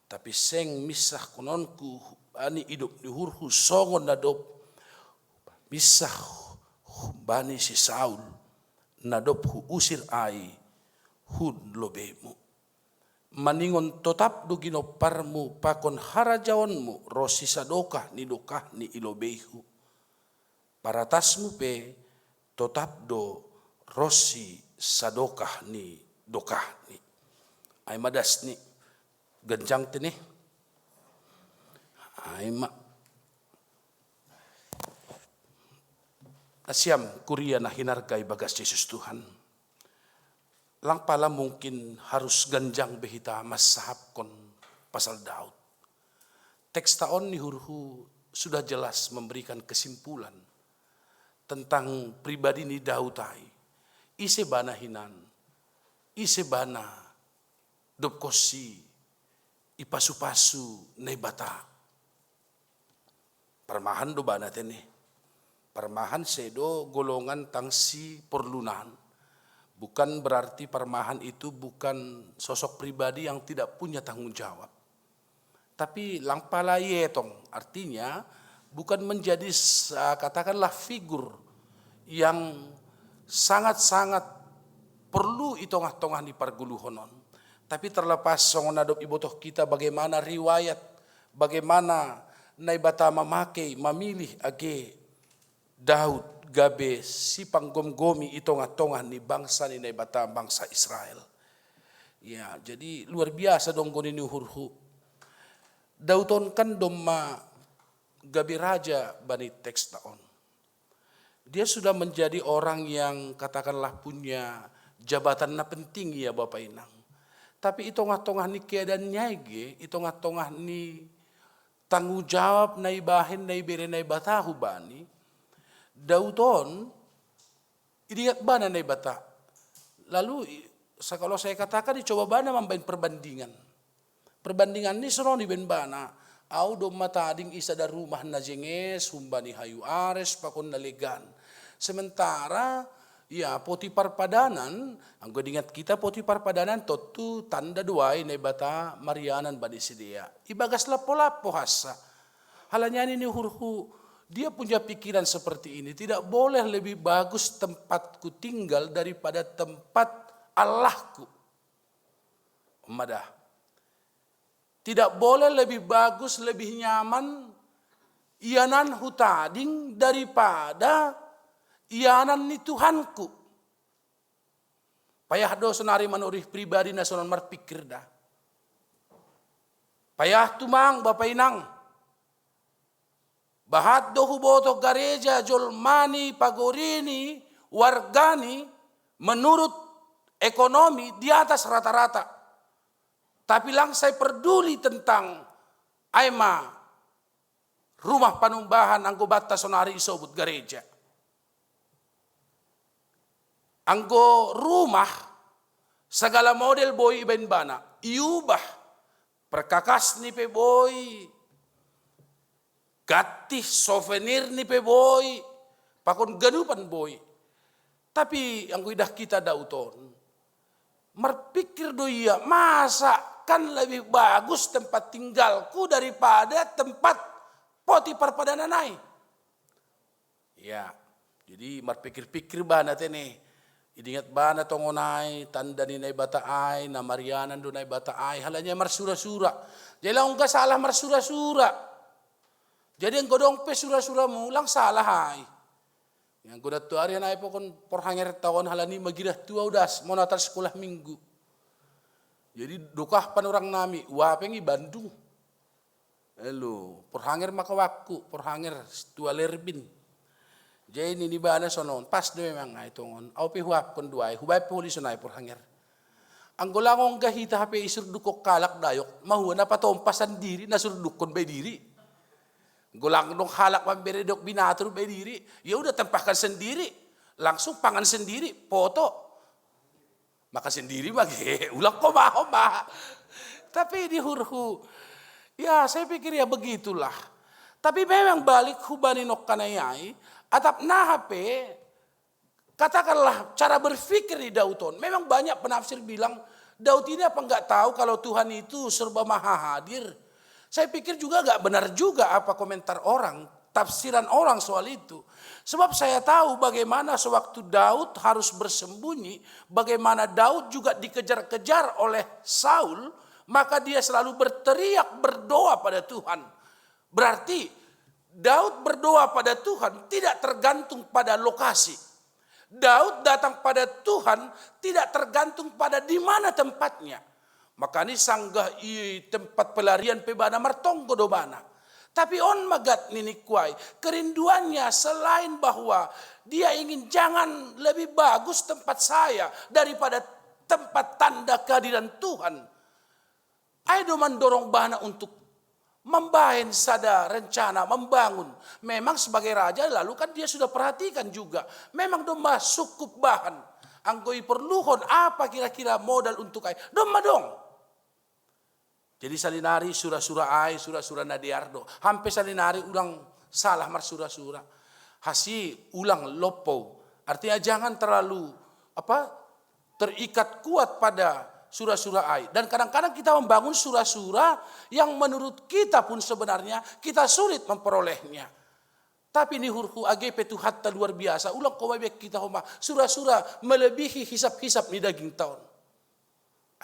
Tapi seng misah kononku ani hidup ni hurhu songon nadop misah bani si Saul nadop hu usir ai hun lobemu. Maningon totap do ginoparmu pakon harajawanmu rosi sadokah ni dokah ni ilobehu. Paratasmu pe totap do rosi sadokah ni dokah ni. Ay madas ni genjang tini. Ay Asyam kuria na hinargai bagas Yesus Tuhan. Lang pala mungkin harus ganjang behita mas sahap kon pasal Daud. Teks taon ni hurhu sudah jelas memberikan kesimpulan tentang pribadi ni Daud ai. Ise bana hinan, ise bana dopkosi, ipasu-pasu nei bata. Permahan do bana tene. Permahan sedo golongan tangsi perlunan. Bukan berarti permahan itu bukan sosok pribadi yang tidak punya tanggung jawab. Tapi langpala yetong, artinya bukan menjadi katakanlah figur yang sangat-sangat perlu itongah-tongah di parguluhonon. Tapi terlepas songon adop ibotoh kita bagaimana riwayat, bagaimana naibata memakai, memilih age Daud gabe si panggom-gomi itongah-tongah ni bangsa ni naibata bangsa Israel. Ya, jadi luar biasa dong goni ni hurhu. Daudon kan doma gabe raja bani teks taon. Dia sudah menjadi orang yang katakanlah punya jabatan na penting ya Bapak Inang. Tapi itongah-tongah ni keadaan nyai itongah-tongah ni tanggung jawab na ibahin na ibere na ibatahu bani. Daudon iriat bana na ibata. Lalu kalau saya katakan dicoba bana mambain perbandingan. Perbandingan ni seron di ben bana. Au do matading isa da rumah na jenges humbani hayu ares pakon nalegan. Sementara ya Potifar padanan, anggo dingat kita Potifar padanan totu tanda duai na ibata Marianan bani sedia. Ibagas lapo-lapo hasa. Halanya ini hurhu. Dia punya pikiran seperti ini. Tidak boleh lebih bagus tempatku tinggal daripada tempat Allahku. Madah. Tidak boleh lebih bagus, lebih nyaman ianan hutading daripada ianan ni Tuhanku. Payah do senari manurih pribadi nasional marpikir dah. Payah tumang Bapak Inang. Bahat do huboto gareja jolmani pagorini wargani menurut ekonomi di atas rata-rata. Tapi lang saya peduli tentang aima rumah panumbahan anggo batta sonari isobut gareja. Anggo rumah segala model boy iben bana iubah perkakas ni pe boy. Gatih souvenir ni pe boy, pakon ganupan boy. Tapi yang kuidah kita dauton, merpikir do iya masa kan lebih bagus tempat tinggalku daripada tempat Potifar padananai. Ya, jadi merpikir-pikir bana tene. Idingat bana tongonai, tanda ni nai bata ai, na Marianan do nai bata ai, halanya marsura-sura. Jadi lang ka salah marsura-sura. Jadi yang godong pe sura-sura mulang salah hai. Yang godat tu hari naik pokon porhanger tahun halani magidah tua udas mau natal sekolah minggu. Jadi dokah pan orang nami wapengi Bandung. Elo porhanger maka waku porhanger tua lerbin. Jadi ini bana sonon pas do memang ai tongon. Au pe huap kon duai hubai polis nai porhanger. Anggolangong gahita hape isur dukok kalak dayok mahuan apa tompasan diri nasur dukon bay diri. Gulang dong halak pamberedok binatur berdiri, ya udah tempahkan sendiri, langsung pangan sendiri, foto, maka sendiri bagi ulang koma. Tapi di hurhu, ya saya pikir ya begitulah. Tapi memang balik hubani nok kanayai, atap nahape katakanlah cara berpikir di Daud. Memang banyak penafsir bilang Daud ini apa enggak tahu kalau Tuhan itu serba maha hadir. Saya pikir juga enggak benar juga apa komentar orang, tafsiran orang soal itu. Sebab saya tahu bagaimana sewaktu Daud harus bersembunyi, bagaimana Daud juga dikejar-kejar oleh Saul, maka dia selalu berteriak berdoa pada Tuhan. Berarti Daud berdoa pada Tuhan tidak tergantung pada lokasi. Daud datang pada Tuhan tidak tergantung pada di mana tempatnya. Makanya sanggah i tempat pelarian pebana martonggo dobana. Tapi on magat nini kuai kerinduannya selain bahwa dia ingin jangan lebih bagus tempat saya daripada tempat tanda kehadiran Tuhan. Ayo mendorong bana untuk membahen sada rencana membangun. Memang sebagai raja lalu kan dia sudah perhatikan juga. Memang domba cukup bahan. Anggoi perluhon apa kira-kira modal untuk ai. Domba dong. Jadi salinari surah-surah ai, surah-surah Nadiardo. Hampir salinari ulang salah mar surah-surah. Hasi ulang lopo. Artinya jangan terlalu terikat kuat pada surah-surah ai. Dan kadang-kadang kita membangun surah-surah yang menurut kita pun sebenarnya kita sulit memperolehnya. Tapi ini huruf AGP itu hatta luar biasa. Ulang komabek kita homa surah-surah melebihi hisap-hisap di daging tahun.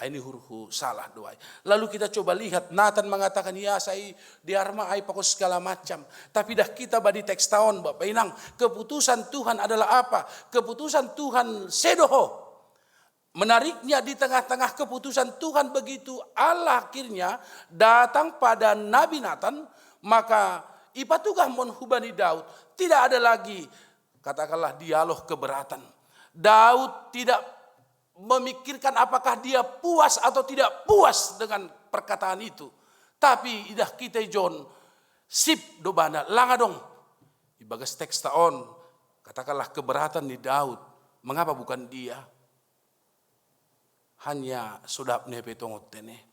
Ini huruf salah doai. Lalu kita coba lihat Nathan mengatakan ya saya diarma ai pakos segala macam. Tapi dah kita badi teks tahun Bapak Inang. Keputusan Tuhan adalah apa? Keputusan Tuhan sedoho. Menariknya di tengah-tengah keputusan Tuhan begitu Allah akhirnya datang pada Nabi Nathan, maka ipatugah menhubani Daud. Tidak ada lagi katakanlah dialog keberatan. Daud tidak memikirkan apakah dia puas atau tidak puas dengan perkataan itu. Tapi idah kita John sip dobana langa dong. Ibagas teks taon katakanlah keberatan di Daud. Mengapa bukan dia? Hanya sodap nepe tongot tene.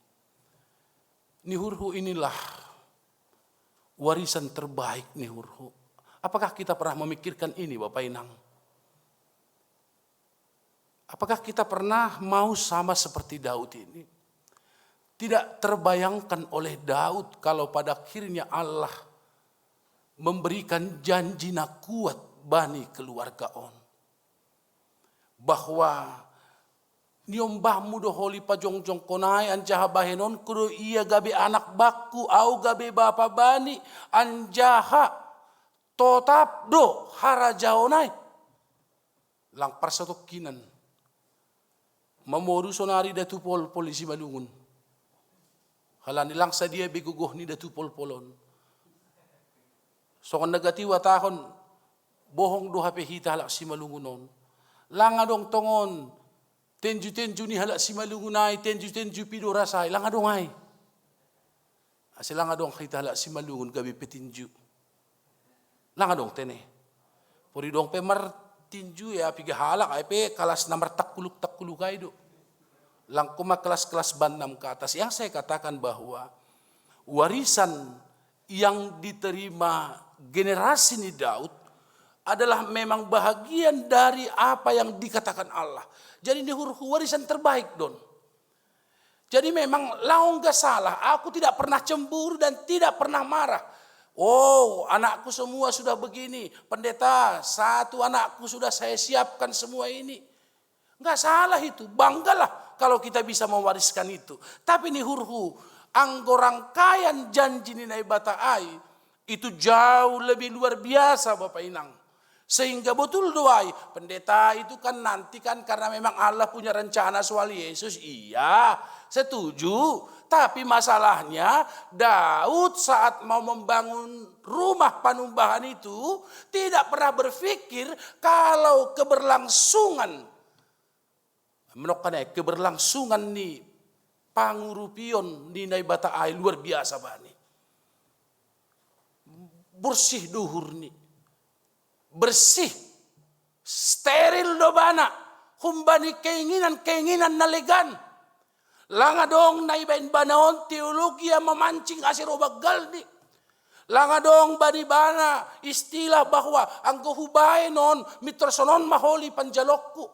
Nihurhu inilah warisan terbaik nihurhu. Apakah kita pernah memikirkan ini Bapak Inang? Apakah kita pernah mau sama seperti Daud ini? Tidak terbayangkan oleh Daud kalau pada akhirnya Allah memberikan janji na kuat bani keluarga on. Bahwa niombahmu doholi pajongjong konai anjaha bahenon kudu iya gabe anak bakku au gabe bapa bani anjaha totap do harajaonai lang parsatokinan mamoru sonari datu polisi malungun halani lang sa dia bigugoh ni datu polon so kan negatiwa tahon bohong do hape hita halak si malungunon lang adong tongon tenju ni halak si malungunay, tenju pido rasay, lang adong ay. Asilang adong kita halak si malungun gabi petinju. Lang adong tene. Puri dong pe mar tinju ya piga halak ay pe kalas namar takuluk kay do. Lang kuma kelas-kelas bandam ke atas. Yang saya katakan bahwa warisan yang diterima generasi ni Daud adalah memang bahagian dari apa yang dikatakan Allah. Jadi ini huruf warisan terbaik don. Jadi memang laung gak salah. Aku tidak pernah cemburu dan tidak pernah marah. Oh anakku semua sudah begini. Pendeta satu anakku sudah saya siapkan semua ini. Gak salah itu. Banggalah kalau kita bisa mewariskan itu. Tapi ini huruf anggorangkaian janji ninai bataai. Itu jauh lebih luar biasa Bapak Inang. Sehingga betul doai, pendeta itu kan nanti kan karena memang Allah punya rencana soal Yesus. Iya, setuju. Tapi masalahnya Daud saat mau membangun rumah panumbahan itu tidak pernah berpikir kalau keberlangsungan keberlangsungan ni pangurupion ni naibata ay luar biasa bani. Bersih duhur ni. Bersih, steril do bana, humbani keinginan nalegan. Langa dong na ibain banaon teologi yang memancing asiro bagal ni. Langa dong bani bana istilah bahwa anggo hubae non mitrosonon maholi panjalokku.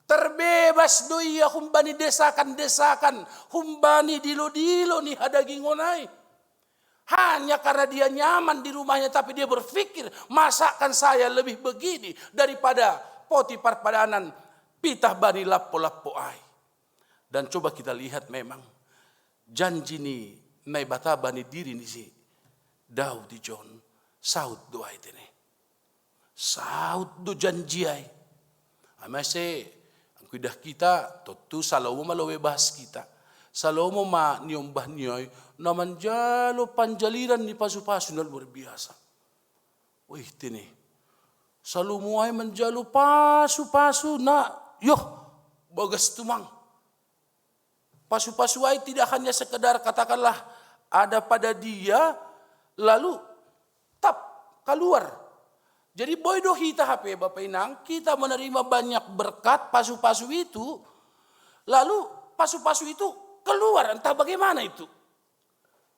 Terbebas doi ya humbani desakan-desakan, humbani dilo-dilo nih hadagi ngonai. Hanya karena dia nyaman di rumahnya, tapi dia berpikir masakan saya lebih begini daripada poti parpadanan pitah bani lappo-lappo ai. Dan coba kita lihat memang janji ni nai bata bani diri ni si Daud di John saud doa itu nih. Saud do janji ai. Amase angkuidah kita totu salomo malowe bahas kita. Salomo ma niombah nioy naman jalo panjaliran ni pasu-pasu na luar biasa. Wih tini. Salomo ay manjalo pasu-pasu na yoh bagas tumang. Pasu-pasu ay tidak hanya sekedar katakanlah ada pada dia lalu tap keluar. Jadi boydo hita HP Bapak Inang, kita menerima banyak berkat pasu-pasu itu, lalu pasu-pasu itu keluar, entah bagaimana itu.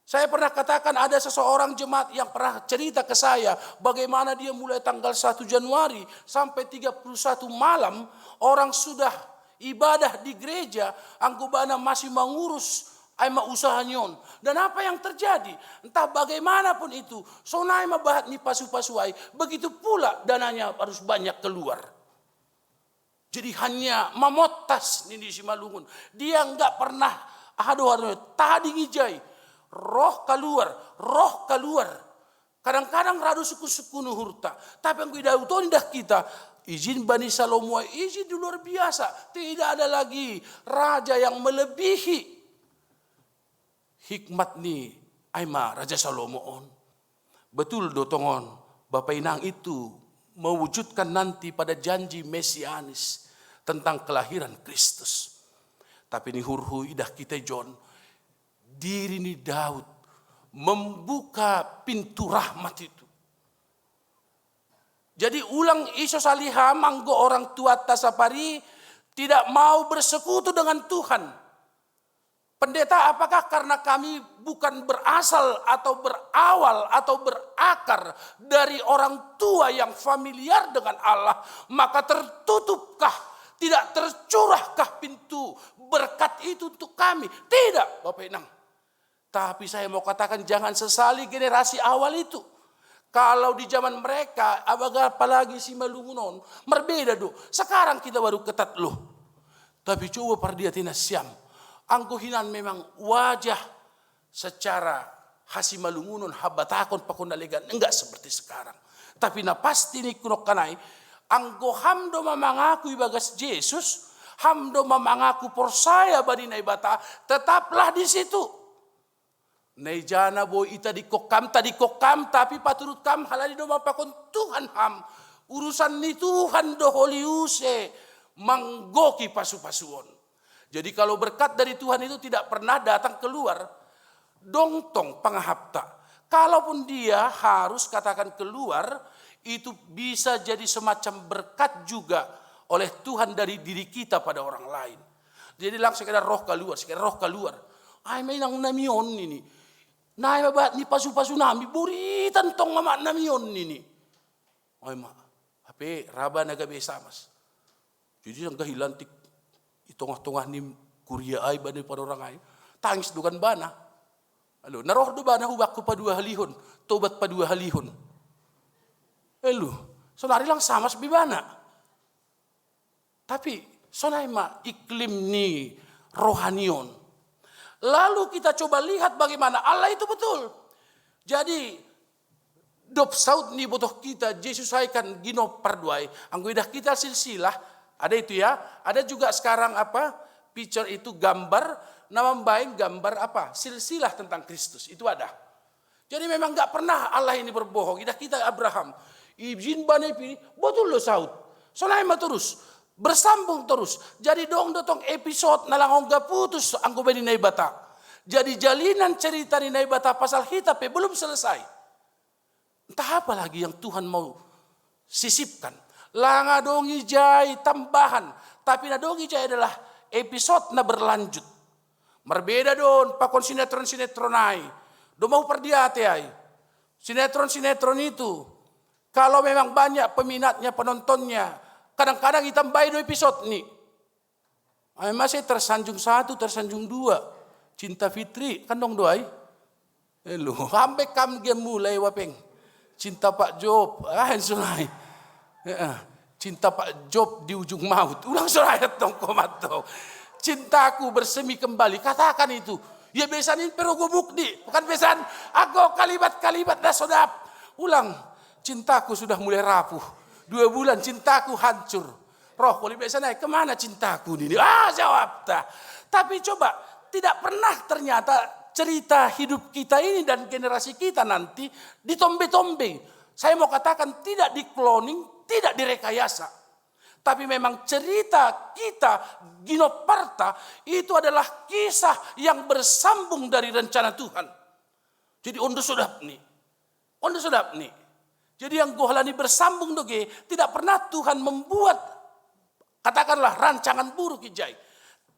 Saya pernah katakan ada seseorang jemaat yang pernah cerita ke saya bagaimana dia mulai tanggal 1 Januari sampai 31 malam orang sudah ibadah di gereja, anggobana masih mengurus aima usaha nyon. Dan apa yang terjadi? Entah bagaimanapun itu, sonai mabahat ni pasu-pasuai, begitu pula dananya harus banyak keluar. Jadi hanya mamotas ni si Malungun. Dia enggak pernah tadi ngijai. Roh keluar. Kadang-kadang radu suku-suku nuhurta. Tapi yang kita tahu dah kita, izin Bani Salomo, izin luar biasa. Tidak ada lagi raja yang melebihi hikmat ni aima Raja Salomo on. Betul dotongon Bapak Inang itu mewujudkan nanti pada janji mesianis tentang kelahiran Kristus. Tapi ni hurhu idah kita John, diri ni Daud membuka pintu rahmat itu. Jadi ulang iso saliha manggo orang tua tasapari tidak mau bersekutu dengan Tuhan. Pendeta, apakah karena kami bukan berasal atau berawal atau berakar dari orang tua yang familiar dengan Allah, maka tertutupkah, tidak tercurahkah pintu berkat itu untuk kami? Tidak, Bapak Inang. Tapi saya mau katakan jangan sesali generasi awal itu. Kalau di zaman mereka, apalagi si Malungunon, berbeda do. Sekarang kita baru ketat loh. Tapi coba pardiatina siam. Angkuhinan memang wajah secara hasi Malungunon habatakon pakondalegan enggak seperti sekarang. Tapi na pasti ni kunok kanai anggo hamdo mamangaku ibagas Yesus, hamdo mamangaku persaya bani naibata, tetaplah di situ. Naijana boy ita di kokam tapi paturut kam halali do mapakon Tuhan ham. Urusan ni Tuhan do holiuse manggoki pasu-pasuon. Jadi kalau berkat dari Tuhan itu tidak pernah datang keluar, dongtong pangahapta. Kalaupun dia harus katakan keluar, itu bisa jadi semacam berkat juga oleh Tuhan dari diri kita pada orang lain. Jadi langsung sekedar roh keluar. Ay may nang namion ini. Nay mabat ni pasu-pasu nami, buritan tong mama namion ini. Ay ma, hape raba nagabe samas. Jadi ang gahilantik itongah-tongah ni kuria ay bani pada orang ay tangis dukan bana alo naroh do bana hubak ko pa 2 halihon tobat pa 2 halihon elo sonari lang samas bibana tapi sonay ma iklim ni rohanion. Lalu kita coba lihat bagaimana Allah itu betul. Jadi dop saud ni botoh kita Yesus haikan gino parduai anggo idah kita silsilah. Ada itu ya, ada juga sekarang picture itu gambar, nama baik gambar silsilah tentang Kristus, itu ada. Jadi memang gak pernah Allah ini berbohong, kita Abraham, izin bani pilih, betul lo saud, sonai terus, bersambung terus. Jadi dotong episode nalangong gak putus, anggo bani naibata. Jadi jalinan cerita ni naibata pasal hitape belum selesai. Entah apa lagi yang Tuhan mau sisipkan. Langa dongi jai tambahan. Tapi na dongi jai adalah episode na berlanjut. Berbeda don pakon sinetron-sinetronai. Do mau perdiate ay. Sinetron-sinetron itu, kalau memang banyak peminatnya, penontonnya, kadang-kadang kita bayar 2 episode nih. Masih tersanjung 1, tersanjung 2. Cinta Fitri, kan dong doai. Lu, sampai kam game mulai wapeng. Cinta Pak Job, sunai. Cinta Pak Job di ujung maut. Ulang surayat dong komato. Cintaku bersemi kembali, katakan itu. Ya besanin perogobuk di, bukan besan aku kalimat-kalimat dah sodap. Ulang, cintaku sudah mulai rapuh. 2 bulan cintaku hancur. Roh boleh besan naik, kemana cintaku ini? Jawab tak. Tapi coba, tidak pernah ternyata cerita hidup kita ini dan generasi kita nanti ditombe-tombe. Saya mau katakan tidak di-cloning, tidak direkayasa. Tapi memang cerita kita Ginoparta itu adalah kisah yang bersambung dari rencana Tuhan. Jadi ondo sodap nih. Jadi yang gohlani bersambung doge, tidak pernah Tuhan membuat katakanlah rancangan buruk ijai.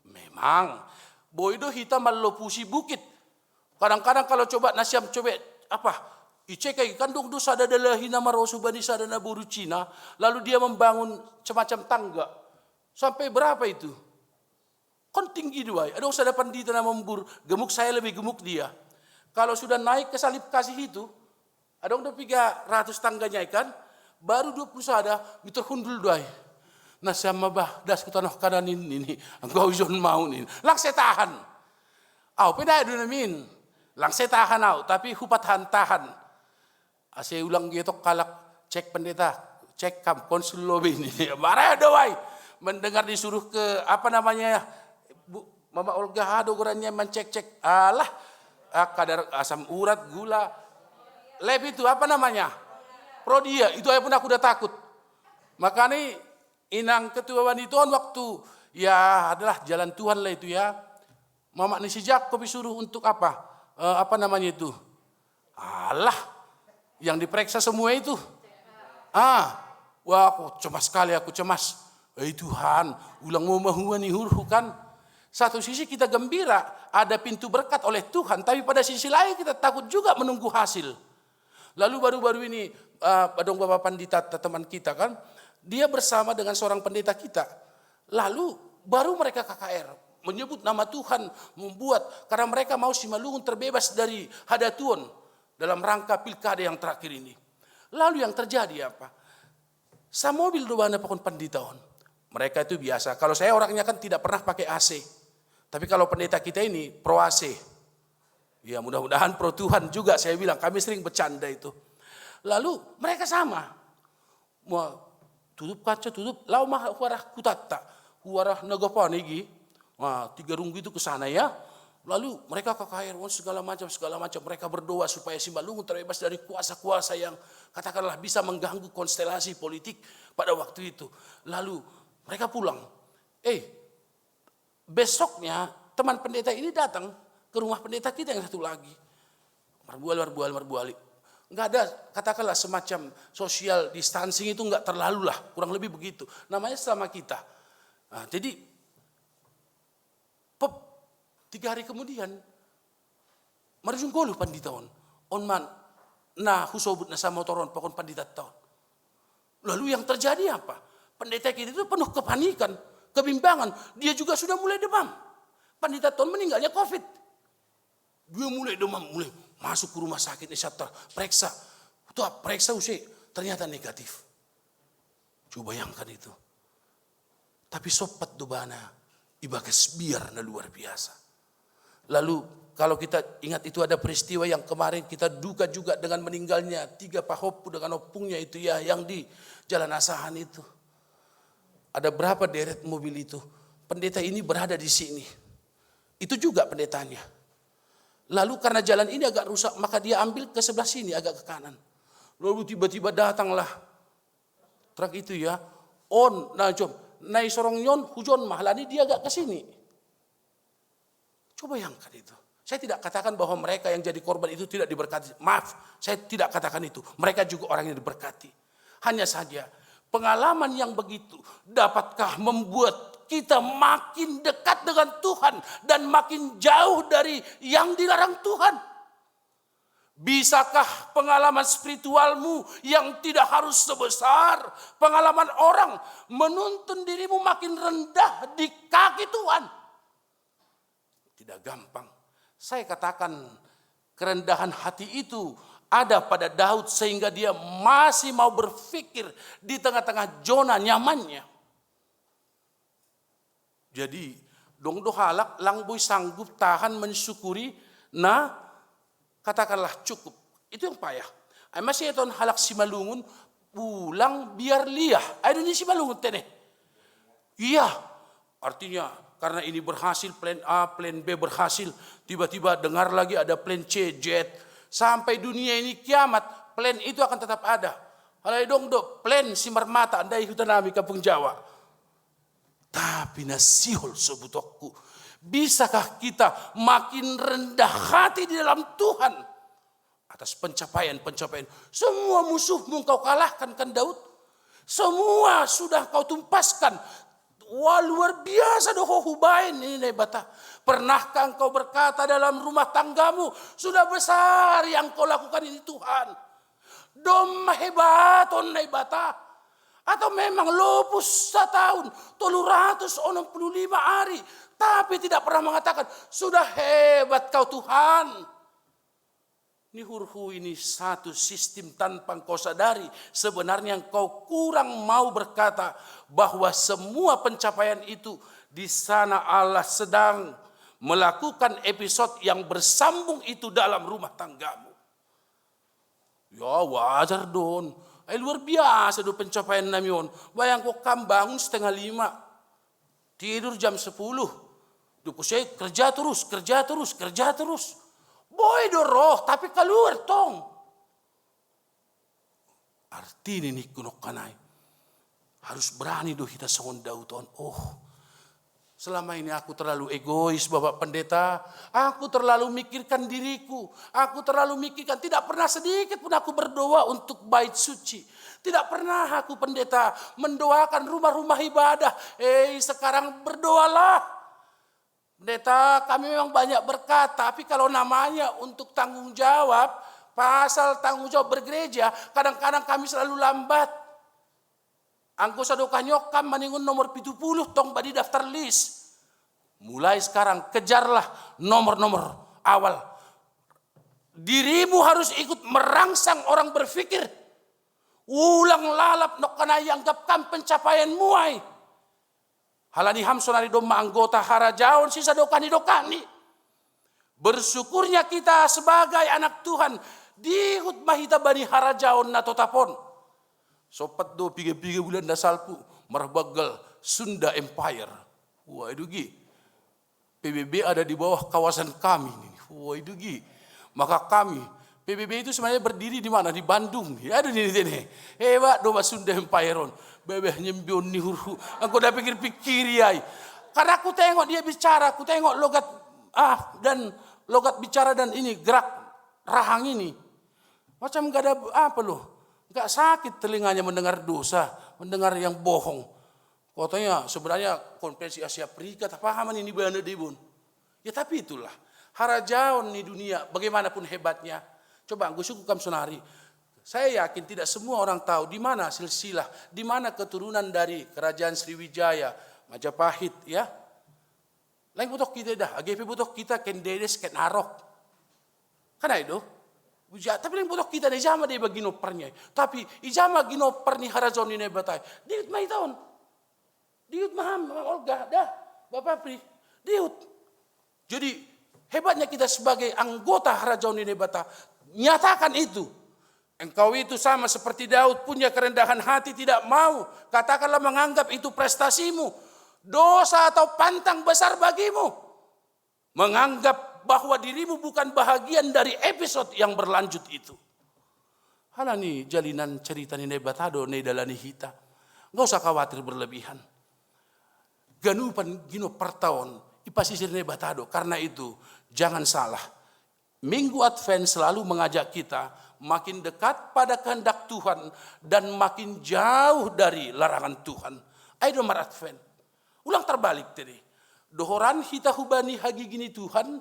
Memang boido hita malopusi bukit. Kadang-kadang kalau coba nasiam coba Icekai kandung dosa adalah hina marosu bani sadana buru Cina, lalu dia membangun semacam tangga. Sampai berapa itu? Kon tinggi dua. Ada usah depan di tanah membur, gemuk saya lebih gemuk dia. Kalau sudah naik ke salib kasih itu, ada udah 300 tangganya ikan, baru 20 sada, itu hundul dua. Nah sama bah, das kutanah kanan ini, engkau izon mau ini, lang saya tahan. Peda dunamin, lang saya tahan tapi hupat tahan. Saya ulang gitu kalak cek pendeta, cek kam konsul lobi ini. Marah doai. Mendengar disuruh ke Bu Mama Olga ado gorannya mencek-cek. Kadar asam urat, gula. Lab itu Prodia. Itu pun aku udah takut. Makanya inang ketua wanituan waktu adalah jalan Tuhan lah itu ya. Mama ni sejak kopi suruh untuk apa? Itu? Yang diperiksa semua itu. Wah aku cemas. Tuhan, ulang mau mahuan hurhu kan. Satu sisi kita gembira, ada pintu berkat oleh Tuhan. Tapi pada sisi lain kita takut juga menunggu hasil. Lalu baru-baru ini, Badong Bapak Pandita teman kita kan, dia bersama dengan seorang pendeta kita. Lalu baru mereka KKR, menyebut nama Tuhan, membuat, karena mereka mau Simalungun terbebas dari hadatuan. Dalam rangka pilkada yang terakhir ini. Lalu yang terjadi apa? Sa mobil dobana pakon panditaon. Mereka itu biasa. Kalau saya orangnya kan tidak pernah pakai AC. Tapi kalau pendeta kita ini pro AC. Ya mudah-mudahan pro Tuhan juga saya bilang. Kami sering bercanda itu. Lalu mereka sama. Mau tutup kaca, tutup. Lau mah huarah kutata. Huarah nagapa negi. 3 runggu itu ke sana ya. Lalu mereka KKR segala macam. Mereka berdoa supaya Simalungun terbebas dari kuasa-kuasa yang katakanlah bisa mengganggu konstelasi politik pada waktu itu. Lalu mereka pulang. Besoknya teman pendeta ini datang ke rumah pendeta kita yang satu lagi. Marbuali. Enggak ada katakanlah semacam social distancing itu enggak terlalu lah. Kurang lebih begitu. Namanya sama kita. Jadi 3 hari kemudian, marjung golu panditaon. Husobut na sa motoron pakon panditaon. Lalu yang terjadi apa? Pendeta kita itu penuh kepanikan, kebimbangan. Dia juga sudah mulai demam. Panditaon meninggalnya COVID. Dia mulai demam, mulai masuk ke rumah sakit, periksa. Periksa ternyata negatif. Coba bayangkan itu. Tapi sopat dobana, ibagas biar na luar biasa. Lalu kalau kita ingat itu ada peristiwa yang kemarin kita duga juga dengan meninggalnya 3 pahopu dengan opungnya itu ya yang di Jalan Asahan itu. Ada berapa deret mobil itu? Pendeta ini berada di sini. Itu juga pendetanya. Lalu karena jalan ini agak rusak maka dia ambil ke sebelah sini agak ke kanan. Lalu tiba-tiba datanglah truk itu ya. Nai sorong nyon hujon mahalani dia agak ke sini. Coba bayangkan itu. Saya tidak katakan bahwa mereka yang jadi korban itu tidak diberkati. Maaf, saya tidak katakan itu. Mereka juga orang yang diberkati. Hanya saja pengalaman yang begitu dapatkah membuat kita makin dekat dengan Tuhan dan makin jauh dari yang dilarang Tuhan. Bisakah pengalaman spiritualmu yang tidak harus sebesar pengalaman orang menuntun dirimu makin rendah di kaki Tuhan? Tidak gampang. Saya katakan kerendahan hati itu ada pada Daud sehingga dia masih mau berpikir di tengah-tengah zona nyamannya. Jadi dong dohalak lang boy sanggup tahan mensyukuri katakanlah cukup. Itu yang payah. Ay masih itu halak si malungun pulang biar liah. Ay doon si malungun tene. Iya. Artinya karena ini berhasil plan A, plan B berhasil, tiba-tiba dengar lagi ada plan C, jet. Sampai dunia ini kiamat, plan itu akan tetap ada. Halay dong do, plan si marmata andai hutan nami kampung Jawa. Tapi nasihol sebutokku, bisakah kita makin rendah hati di dalam Tuhan atas pencapaian-pencapaian? Semua musuhmu kau kalahkan kan Daud? Semua sudah kau tumpaskan. Wah luar biasa doh hubain ini nebata. Pernahkah engkau berkata dalam rumah tanggamu, sudah besar yang kau lakukan ini Tuhan? Dom hebaton nebata. Atau memang lopus setahun 365 hari. Tapi tidak pernah mengatakan, sudah hebat kau Tuhan. Ini hurhu ini satu sistem tanpa kau sadari. Sebenarnya kau kurang mau berkata bahwa semua pencapaian itu di sana Allah sedang melakukan episode yang bersambung itu dalam rumah tanggamu. Ya wajar don. Luar biasa do pencapaian namion. Bayang kok kam bangun 4:30. Tidur jam 10. Duku saya kerja terus. Boy do roh tapi keluar tong. Artinya nih kunok kanai. Harus berani do kita songon Dauton. Oh, selama ini aku terlalu egois Bapak Pendeta. Aku terlalu mikirkan diriku. Aku terlalu mikirkan. Tidak pernah sedikit pun aku berdoa untuk bait suci. Tidak pernah aku Pendeta mendoakan rumah-rumah ibadah. Sekarang berdoalah. Pendeta, kami memang banyak berkat, tapi kalau namanya untuk tanggung jawab, pasal tanggung jawab bergereja, kadang-kadang kami selalu lambat. Angko sadokah nyokam maningun nomor 70 tong badi daftar list. Mulai sekarang kejarlah nomor-nomor awal. Dirimu harus ikut merangsang orang berpikir. Ulang lalap nok kana yang gapkan pencapaian muai. Halani hamsonari doma anggota harajaon sisa dokani. Bersyukurnya kita sebagai anak Tuhan dihut mahita bani harajaon na totapon. Sopat do pige-pige bulan dasalpu marbagal Sunda Empire. Wah idugi. PBB ada di bawah kawasan kami nih. Wah idugi. Maka kami PBB itu sebenarnya berdiri di mana? Di Bandung. Ya ada di sini. Hebat do Sunda Empire. Bebeh nyembion ni huru. Aku dah pikir-pikir yai. Karena aku tengok dia bicara, aku tengok logat dan logat bicara dan ini gerak rahang ini. Macam gak ada apa loh. Gak sakit telinganya mendengar dosa, mendengar yang bohong. Katanya sebenarnya Konferensi Asia Afrika tak pahaman ini benar dibun. Ya tapi itulah. Harajaon di dunia bagaimanapun hebatnya. Coba gue suku kam sonari. Saya yakin tidak semua orang tahu di mana silsilah, di mana keturunan dari Kerajaan Sriwijaya, Majapahit ya. Lain butuh kita dah, AGP butuh kita ken dedes ken arok. Karena itu, tapi lain butuh kita di jama dia bagi nopernya. Tapi ijama ginoper ni harazon ni nebatai. Diut mai tahun. Diut maham Olga dah, Bapak Pri. Diut. Jadi hebatnya kita sebagai anggota harazon ni nebata nyatakan itu. Engkau itu sama seperti Daud punya kerendahan hati tidak mau. Katakanlah menganggap itu prestasimu. Dosa atau pantang besar bagimu. Menganggap bahwa dirimu bukan bahagian dari episode yang berlanjut itu. Halani jalinan cerita ni nebatado ne dalani hita. Enggak usah khawatir berlebihan. Ganupan gino per tahun ipasisir nebatado. Karena itu jangan salah. Minggu Advent selalu mengajak kita makin dekat pada kehendak Tuhan dan makin jauh dari larangan Tuhan. Ayo nomor Advent. Ulang terbalik tadi. Dohoran hita hubani hagi gini Tuhan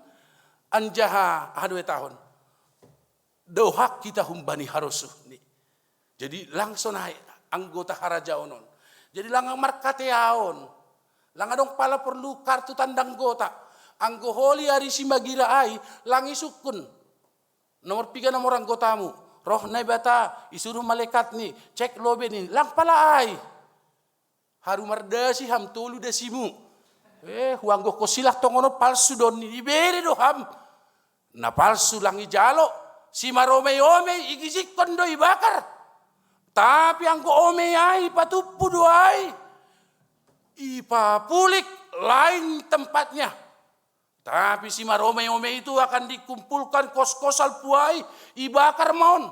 anjaha 2 tahun. dohak kita humbani harusuh ni. Jadi langsung naik anggota harajaonon. Jadi langang markateaon. Langang dong pala perlu kartu tanda anggota. Anggo holi hari si magira ai langi sukun. Nomor 3 nomor anggotamu. Roh naibata isuruh malaikat ni cek lobe ni lang pala ai. Haru mardasi ham tolu desimu. Huanggo ko silah tongono palsu don ni ibere do ham. Na palsu langi jalo si marome igizik kondo ibakar. Tapi anggo ome ai patupu doai. Ipa pulik lain tempatnya. Tapi si marome itu akan dikumpulkan kos-kosal puai ibakar maun.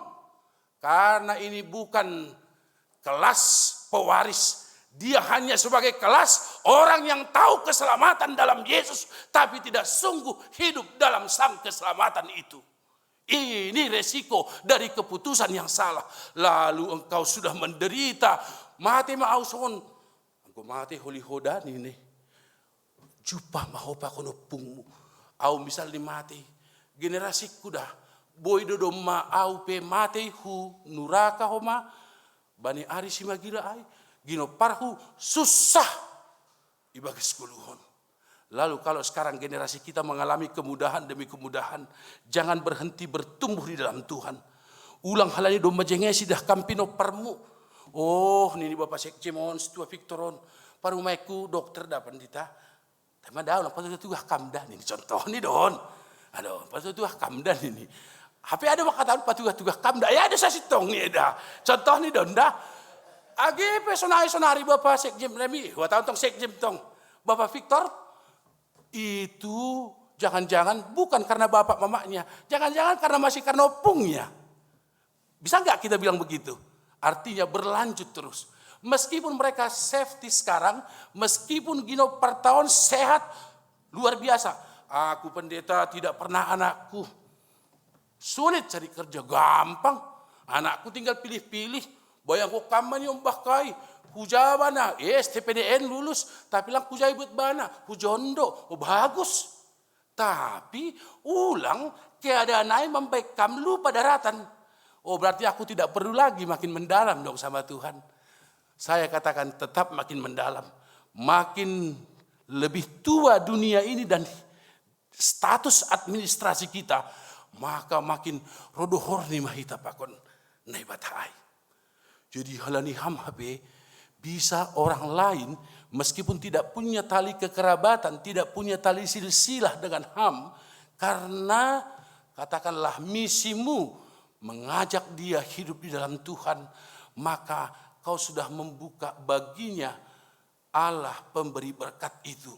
Karena ini bukan kelas pewaris. Dia hanya sebagai kelas orang yang tahu keselamatan dalam Yesus. Tapi tidak sungguh hidup dalam sang keselamatan itu. Ini resiko dari keputusan yang salah. Lalu engkau sudah menderita. Mati mauson. Engkau mati holi hodan ini. Jupa mahopa kono pungmu. Au misal di mati. Generasi kuda. Boy dodo ma au pe mati hu nuraka homa. Bani ari si magira ai. Gino parhu susah. Ibagas kuluhon. Lalu kalau sekarang generasi kita mengalami kemudahan demi kemudahan, jangan berhenti bertumbuh di dalam Tuhan. Ulang halani domba jengesi dah kampino parmu. Oh, ini Bapak Sekje mohon setua Victoron. Parumaiku dokter dapat dita. Tema daun apa tu kamdan ini contoh ni don. Aduh, pas tu kamdan ini. HP ada makatan patuga kamdan. Ya ada sasitong ni dah. Contoh ni don dah. Agi sonari Bapak Sekje lemi. Wa tahu tong Sekje tong. Bapak Victor itu jangan-jangan bukan karena bapak mamanya, jangan-jangan karena opungnya. Bisa nggak kita bilang begitu? Artinya berlanjut terus. Meskipun mereka safety sekarang, meskipun Gino per tahun sehat luar biasa. Aku pendeta tidak pernah anakku sulit cari kerja, gampang. Anakku tinggal pilih-pilih. Bayang ko kaman yung bakai. Hujabana, STPDN lulus, tapi lang hujay buat bana, hujondo, bagus. Tapi ulang keadaan ay membaikkan lu pada daratan. Oh berarti aku tidak perlu lagi makin mendalam dong sama Tuhan. Saya katakan tetap makin mendalam, makin lebih tua dunia ini dan status administrasi kita, maka makin rodohor ni mahita pakon naibatai. Jadi halani ham habe. Bisa orang lain meskipun tidak punya tali kekerabatan, tidak punya tali silsilah dengan HAM, karena katakanlah misimu mengajak dia hidup di dalam Tuhan, maka kau sudah membuka baginya Allah pemberi berkat itu.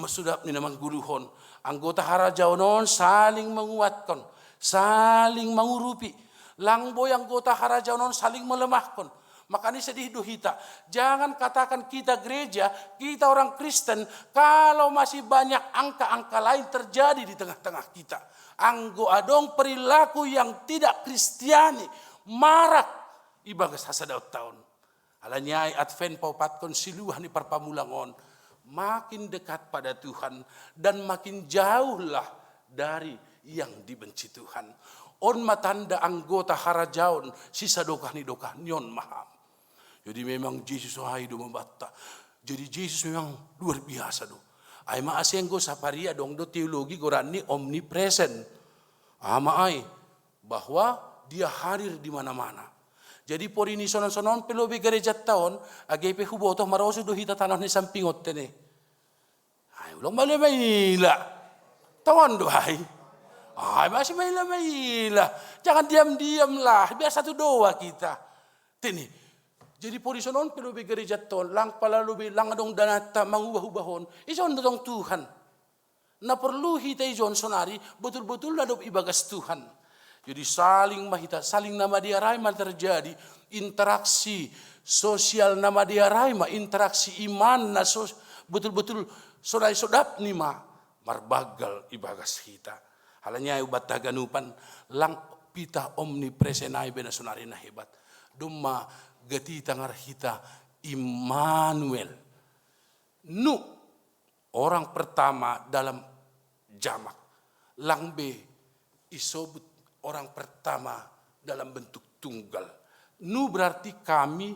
Sudah minamang guluhon, anggota harajaonon saling menguatkan, saling mengurupi. Langboy anggota harajaonon saling melemahkan. Makanya sedih duhita. Jangan katakan kita gereja, kita orang Kristen, kalau masih banyak angka-angka lain terjadi di tengah-tengah kita. Anggo adong perilaku yang tidak Kristiani, marak ibagas hasadaut tahun. Alanyai advent paupatkon siluah ni parpamulangon. Makin dekat pada Tuhan dan makin jauhlah dari yang dibenci Tuhan. On matanda anggota harajaon sisa dokah nyon maham. Jadi memang Yesus haido membata. Jadi Yesus memang luar biasa do. Ay maasenggo saparia dong do teologi gorani omnipresent. Ama ay bahwa dia hadir di mana-mana. Jadi por ini sonon-sonon pelobe gereja tahun agepe huboto maroso do hita tanah ni sampingot tene. Ay ulang maila. Tawan do ay. Ay masih maila. Jangan diam-diam lah. Biar satu doa kita. Tini. Jadi polisonon pelobe gereja tahun lang pala lobe lang adong danata mangubah-ubahon. Ijon dong Tuhan. Na perlu hita ijon sonari betul-betul nadop ibagas Tuhan. Jadi saling mahita, saling nama dia raima terjadi interaksi sosial nama dia raima, interaksi iman na betul-betul sodai-sodap ni marbagal ibagas kita. Halanya ubat taganupan lang pita omnipresenai bena sonari na hebat. Duma gati tangar hita Immanuel. Nu orang pertama dalam jamak. Lang be isobut orang pertama dalam bentuk tunggal. Nu berarti kami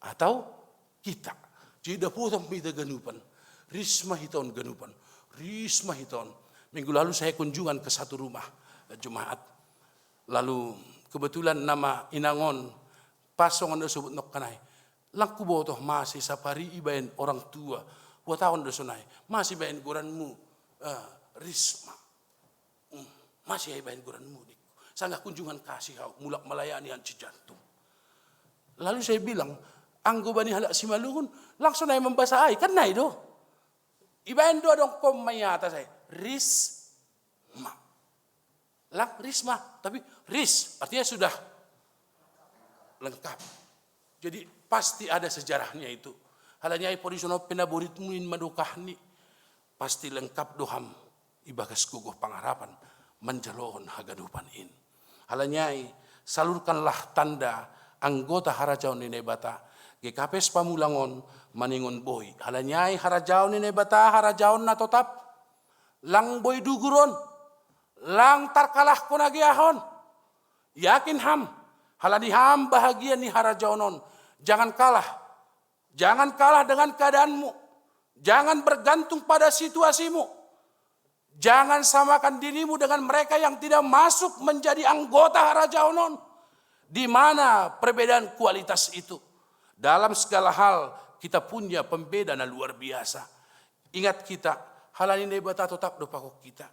atau kita. Jadi dapotong kita ganupan. Risma hiton ganupan. Risma hiton. Minggu lalu saya kunjungan ke satu rumah jemaat. Lalu kebetulan nama Inangon pasongan dah sebut nok kanai. Langku botoh masih sapari ibain orang tua. Buat tahun dah sunai. Masih bain goranmu Risma. Masih ibain goranmu. Sangat kunjungan kasih kau mulak melayani hanci jantung. Lalu saya bilang, anggo bani halak si malungun langsung naik membahasa ai kan naik do. Ibain do dong kom mayata saya. Risma. Lang Risma, tapi Ris artinya sudah lengkap. Jadi pasti ada sejarahnya itu. Halanya porisono penaburit muin madukahni pasti lengkap doham ibagas guguh pangarapan menjelohon hagadupan in. Halanya salurkanlah tanda anggota harajaon ni nebata GKPS Pamulangon maningon boy. Halanya harajaon ni nebata harajaon na totap lang boy duguron. Lang tarkalah ko nagiahon. Yakin ham. Halani ham bahagia ni harajaonon. Jangan kalah. Jangan kalah dengan keadaanmu. Jangan bergantung pada situasimu. Jangan samakan dirimu dengan mereka yang tidak masuk menjadi anggota harajaonon. Di mana perbedaan kualitas itu? Dalam segala hal kita punya pembeda yang luar biasa. Ingat kita, halani nebata tetap do pakok kita.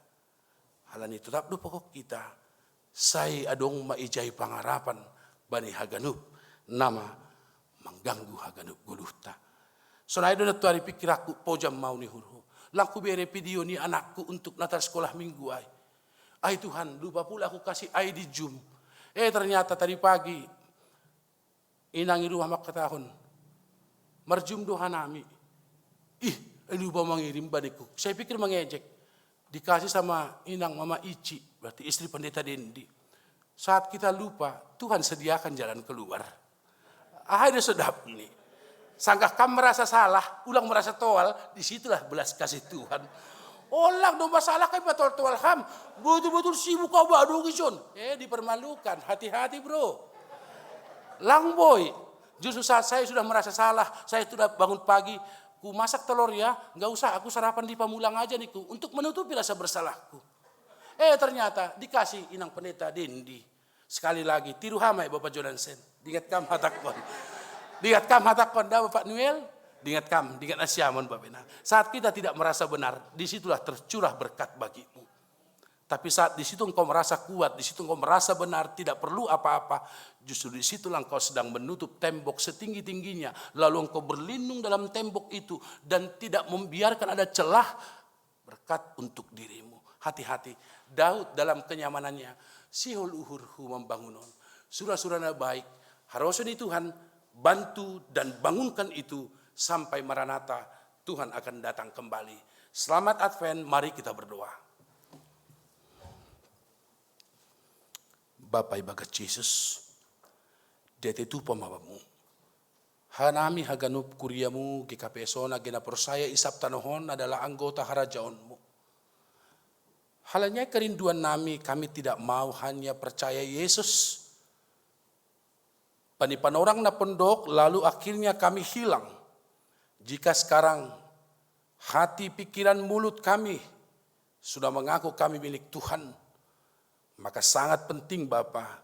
Halani tetap do pokok kita. Saya adong maijai pangarapan bani haganup nama mengganggu haganup guluhta. Sonai do natuari pikir aku pojam mau ni huru. Langku bere video ni anakku untuk natal sekolah minggu ai. Ai Tuhan, lupa pula aku kasih ai di Zoom. Ternyata tadi pagi inangi rumah makatahon. Marjum doha nami. Lupa mengirim baniku. Saya pikir mengejek. Dikasih sama inang Mama Ici, berarti istri pendeta Dendi. Saat kita lupa, Tuhan sediakan jalan keluar. Ada sedap nih. Sangka kamu merasa salah, ulang merasa toal, disitulah belas kasih Tuhan. Olang do masalah kayak betul-betul ham, betul-betul sibuk kau baru gisun. Dipermalukan, hati-hati bro. Lang boy, justru saat saya sudah merasa salah, saya sudah bangun pagi, ku masak telur ya, nggak usah aku sarapan di Pamulang aja niku untuk menutupi rasa bersalahku. Ternyata dikasih inang pendeta Dendi. Sekali lagi tiru hamai Bapak Jonathan. Diingat kam hatakon. Diingat kam hatakon dah Bapak Noel. Diingat kam, diingat asyaman Bapak benar. Saat kita tidak merasa benar, disitulah tercurah berkat bagimu. Tapi saat di situ engkau merasa kuat, di situ engkau merasa benar, tidak perlu apa-apa. Justru di situlah engkau sedang menutup tembok setinggi-tingginya. Lalu engkau berlindung dalam tembok itu dan tidak membiarkan ada celah berkat untuk dirimu. Hati-hati, Daud dalam kenyamanannya, sihol uhurhu membangunon. Surah-surahnya baik, harusnya Tuhan bantu dan bangunkan itu sampai Maranatha Tuhan akan datang kembali. Selamat Advent, mari kita berdoa. Bapak ibagat Yesus, dete tu pamabamu. Hanami haganup kuriamu GKPSona gena persaya isap tanohon adalah anggota harajaonmu. Halanya kerinduan kami tidak mau hanya percaya Yesus. Panipan orang na pendok lalu akhirnya kami hilang. Jika sekarang hati, pikiran, mulut kami sudah mengaku kami milik Tuhan, maka sangat penting Bapa,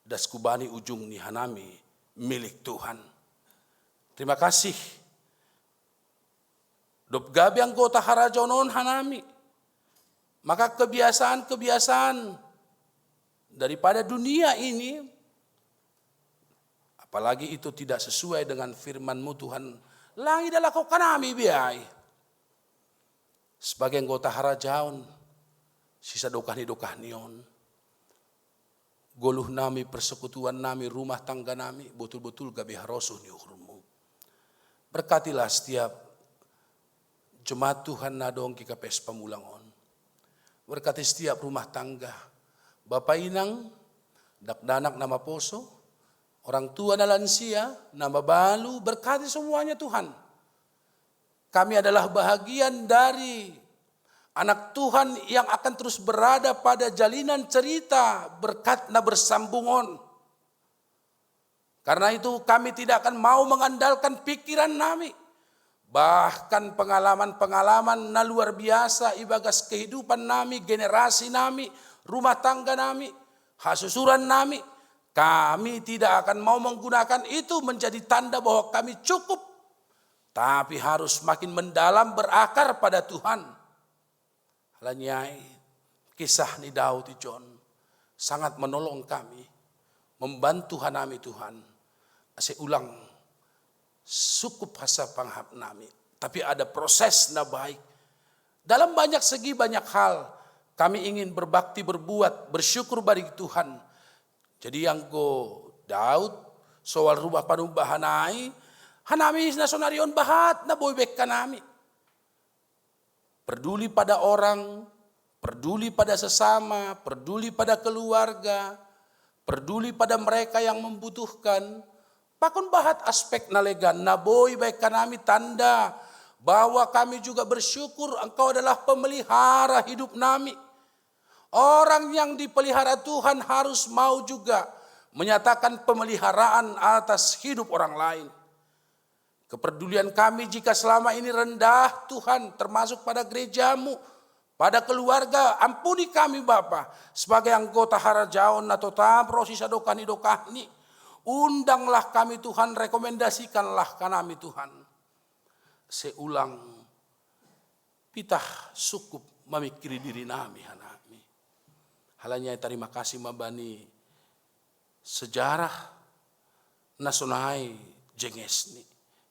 daskubani ujung ni hanami milik Tuhan. Terima kasih. Dop gabi anggota harajaonon hanami. Maka kebiasaan-kebiasaan daripada dunia ini, apalagi itu tidak sesuai dengan firman-Mu Tuhan, langit adalah kau kanami biai. Sebagai anggota harajaon, sisa dokah-dokahnion, goluh nami, persekutuan nami, rumah tangga nami, betul-betul gabi harosuh ni uhurmu. Berkatilah setiap jemaat Tuhan nadong GKPS Pamulangon. Berkati setiap rumah tangga, Bapak Inang, dakdanak nama poso, orang tua na lansia, nama balu, berkati semuanya Tuhan. Kami adalah bahagian dari Anak Tuhan yang akan terus berada pada jalinan cerita berkat na bersambungon. Karena itu kami tidak akan mau mengandalkan pikiran kami. Bahkan pengalaman-pengalaman na luar biasa ibagas kehidupan nami, generasi nami, rumah tangga nami, hasusuran nami. Kami tidak akan mau menggunakan itu menjadi tanda bahwa kami cukup. Tapi harus makin mendalam berakar pada Tuhan. Halanyai kisah ni Daud John sangat menolong kami. Membantu hanami Tuhan. Ase ulang sukup hasa panghap nami. Tapi ada proses na baik. Dalam banyak segi banyak hal. Kami ingin berbakti berbuat. Bersyukur bagi Tuhan. Jadi yang go Daud. Soal rumah panubahanai. Hanami nasonarion bahat na boybek kanami. Peduli pada orang. Peduli pada sesama. Peduli pada keluarga. Peduli pada mereka yang membutuhkan. Pakon bahat aspek nalegan naboy baik kanami tanda bahwa kami juga bersyukur engkau adalah pemelihara hidup nami. Orang yang dipelihara Tuhan harus mau juga menyatakan pemeliharaan atas hidup orang lain. Kepedulian kami jika selama ini rendah Tuhan termasuk pada gerejamu, pada keluarga, ampuni kami Bapa sebagai anggota harajaon atau prosisa dokani dokahni. Undanglah kami Tuhan, rekomendasikanlah kami Tuhan. Seulang pitah cukup memikiri diri nami hanami. Halanya terima kasih mabani sejarah nasionai jengesni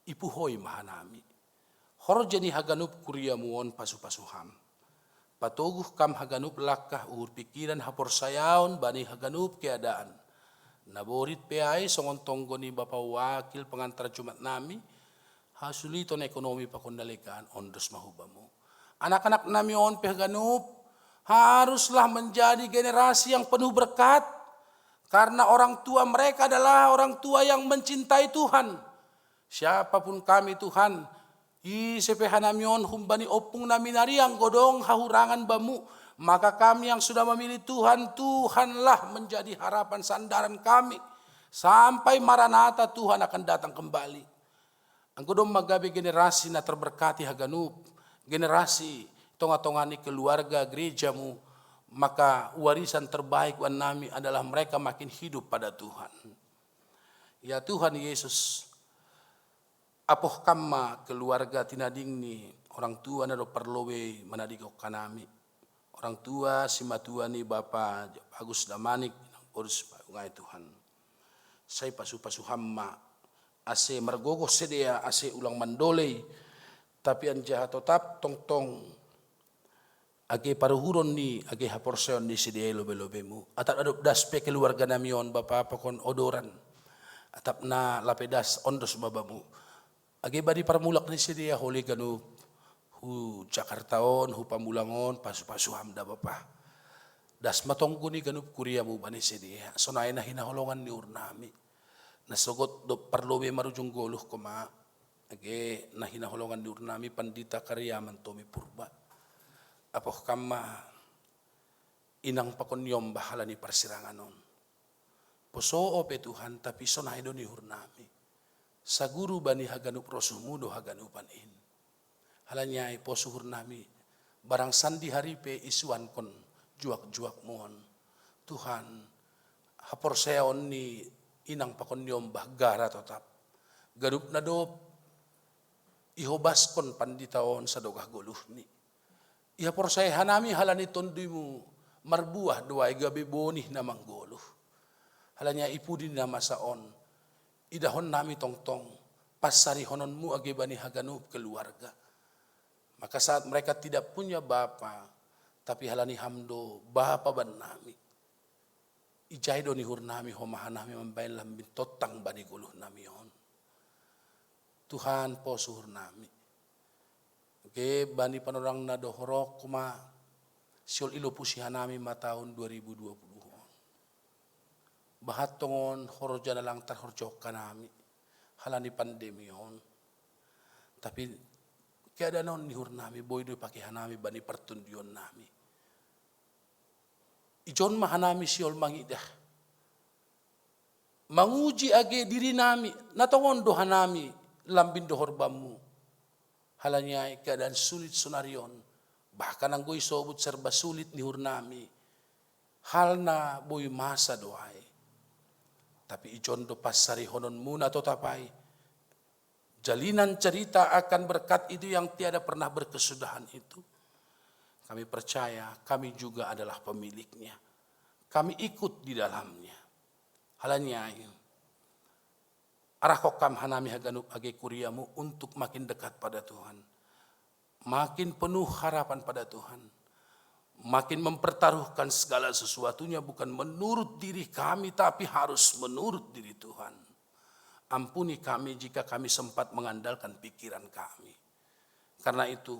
ipuhoi mahanami. Horo jeni haganup kuriamuon pasu-pasuham. Patoguh kam haganup lakah ur pikiran hapor sayaon bani haganup keadaan. Naborit PAI songon tonggo ni Bapak Wakil pengantar Jumat nami hasuliton ekonomi pakondalekan ondos mahubamu. Anak-anak nami on pehganup haruslah menjadi generasi yang penuh berkat karena orang tua mereka adalah orang tua yang mencintai Tuhan. Siapapun kami Tuhan, isepehan nami on humbani opung nami nariang godong hahurangan bamu. Maka kami yang sudah memilih Tuhan, Tuhanlah menjadi harapan sandaran kami. Sampai Maranatha Tuhan akan datang kembali. Angko dong magabe generasi na terberkati haganup. Generasi tonga-tongani keluarga gerejamu. Maka warisan terbaik wan nami adalah mereka makin hidup pada Tuhan. Ya Tuhan Yesus. Apoh kama keluarga tinading ni orang tua na do perlowe manadigo kanami. Orang tua si matua ni Bapak Agus Damanik urus ngai Tuhan. Saya pasu-pasu hamma ase margogo sedia ase ulang mandolei tapi anja tetap tong-tong age paruhuron ni age haporseon ni sedia lobe-lobemu. Atap adop daspe keluarga namion Bapak pakon odoran. Atap na lapedas ondos babamu. Age badi parmulak ni sedia holi ganu hu Jakartaon, hu Pamulangon, pasu-pasu hamda Bapak. Das matonggo ni ganup kuriamu bani sedia. Sonay na hinaholongan ni urnami. Nasogot do parlobe marujung goluh koma. Age na hinaholongan ni urnami pandita karyaman Tomi Purba. Apoh kama inang pakonyom bahala ni persiranganon. Posoo pe Tuhan tapi sonay do ni urnami. Saguru bani haganup rosumu do haganupan in. Halanya po suhur nami barang sandi haripe isuan kon juak-juak mohon Tuhan hapor seon ni inang pakonyom bahgara tetap garup na do ihobas kon panditaon sa dogah goluh ni ihapor saya hanami halani tondimu marbuah doa gabi bonih namang goluh halanya ipudin nama saon idahon nami tongtong pasari hononmu age bani haganup keluarga. Maka saat mereka tidak punya bapa, tapi halani hamdo bapa ban nami. Ijai do ni hur nami homahan nami membain lambin totang bani guluh nami on. Tuhan po suhur nami. Oke bani panorang na dohorok kuma siol ilo pusihan nami ma tahun 2020. Bahat tongon horoja na lang tarhorjok ka nami. Halani pandemi on. Tapi Kaya danon nihur nami, boy do pakihan nami bani pertundion nami. Ijon mahanami siol mangidah. Manguji age diri nami, natongon doha nami, lambin dohor bamu. Halanyay keadaan sulit sunarion. Bahkan ang goy sobut serba sulit nihur nami. Hal na boy masa dohay. Tapi ijon do pasari honon muna to tapay. Jalinan cerita akan berkat itu yang tiada pernah berkesudahan itu. Kami percaya kami juga adalah pemiliknya. Kami ikut di dalamnya. Halanya arah kokam hanami haganup age kuriamu untuk makin dekat pada Tuhan. Makin penuh harapan pada Tuhan. Makin mempertaruhkan segala sesuatunya bukan menurut diri kami tapi harus menurut diri Tuhan. Ampuni kami jika kami sempat mengandalkan pikiran kami. Karena itu,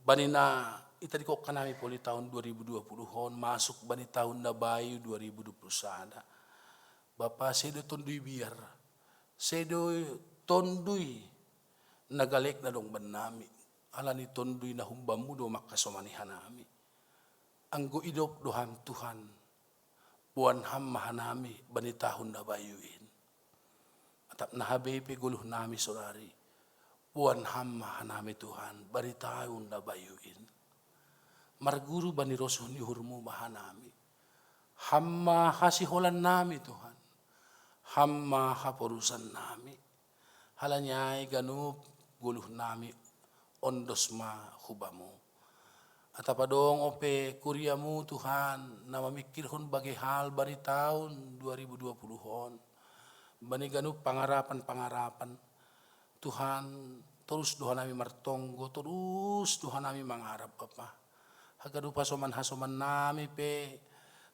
banina itadi kok kanami poli tahun 2020 hon masuk bani tahun na bayu 2021. Bapa sedo tondui biar, sedo tondui nagalek na dong banami. Alani tondui na humbamu do makasomanihan nami. Anggo idop doham Tuhan, buan ham mahanami bani tahun na bayuin. Atap nahabepe guluh nami saudari. Puan hamma hanami Tuhan. Bari tahun na bayuin. Marguru bani rosun yuhurmu mahanami. Hamma hasiholan nami Tuhan. Hamma haporusan nami. Halanyay ganup guluh nami. Ondos ma hubamu. Atapadong ope kuriamu Tuhan. Na mamikirhon bagi hal bari tahun 2020 hon. Bani ganup pangarapan-pangarapan Tuhan terus doa nami martonggo terus doa nami mangharap Bapa haganup hasoman nami pe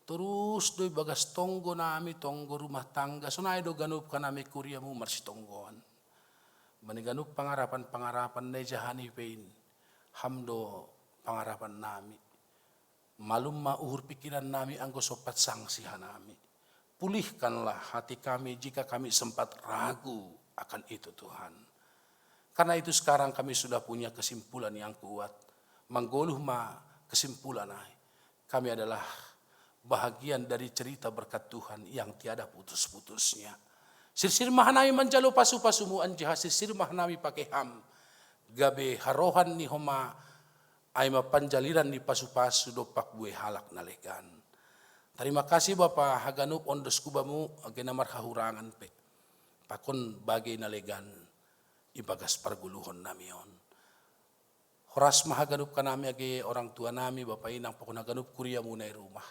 terus doi bagas tonggo nami tonggo rumah tangga sonai do ganup kanami kuriamu marsi tonggoan bani ganup pangarapan-pangarapan ne jahani pein hamdo pangarapan nami malum ma uhur pikiran nami anggo sopat sangsihan nami. Pulihkanlah hati kami jika kami sempat ragu akan itu Tuhan. Karena itu sekarang kami sudah punya kesimpulan yang kuat. Manggoluh ma kesimpulan kami adalah bahagian dari cerita berkat Tuhan yang tiada putus-putusnya. Sirsir mahanami manjalo pasu-pasumu anjah sirsir mahanami pakai ham. Gabe harohan ni homa ay mapanjaliran ni pasu-pasu dopak buwe halak nalegan. Terima kasih Bapa haganup ondos kubamu agena marhahurangan pe. Pakon bagai nalegan ibagas parguluhon namion. Horas mahaganup kanami age orang tua nami Bapa inang pakon haganup kuriamu na rumah.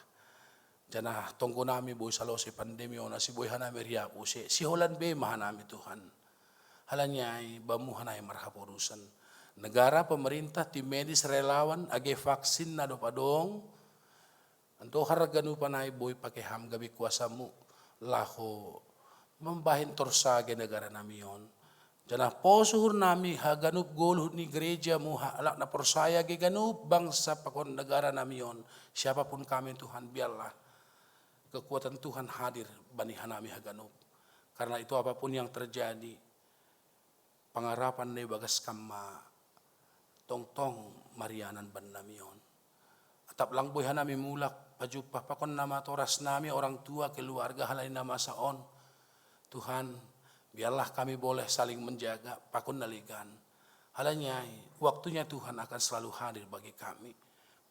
Jana tonggo nami boy salose pandemi ona si boy hanami riapu si holan be mahanami Tuhan. Halanyay bamu hanay marhaporusan. Negara pemerintah tim medis relawan age vaksin na dopadong. Anto haraganu panay boy pakai ham gabi kuasamu laho membahin torsage negara namion. Jana posuhur nami haganup goluh ni gereja mu halak na persaya ge ganup bangsa pakon negara namion. Siapapun kami Tuhan biarlah kekuatan Tuhan hadir bani hanami haganup. Karena itu apapun yang terjadi pangarapan ne bagas kamma tong-tong marianan ban namion. Atap lang boy hanami mulak pajupah pakon nama toras nami orang tua keluarga halai nama saon. Tuhan biarlah kami boleh saling menjaga pakon naligan. Halanyai waktunya Tuhan akan selalu hadir bagi kami.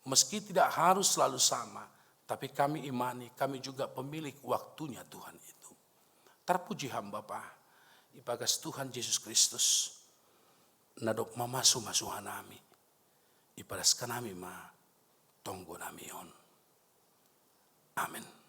Meski tidak harus selalu sama, tapi kami imani kami juga pemilik waktunya Tuhan itu. Terpuji hamba Bapa, ibagas Tuhan Yesus Kristus. Nadok mamasu-masuhan nami. Ibadas kanami ma tonggo namion. Amin.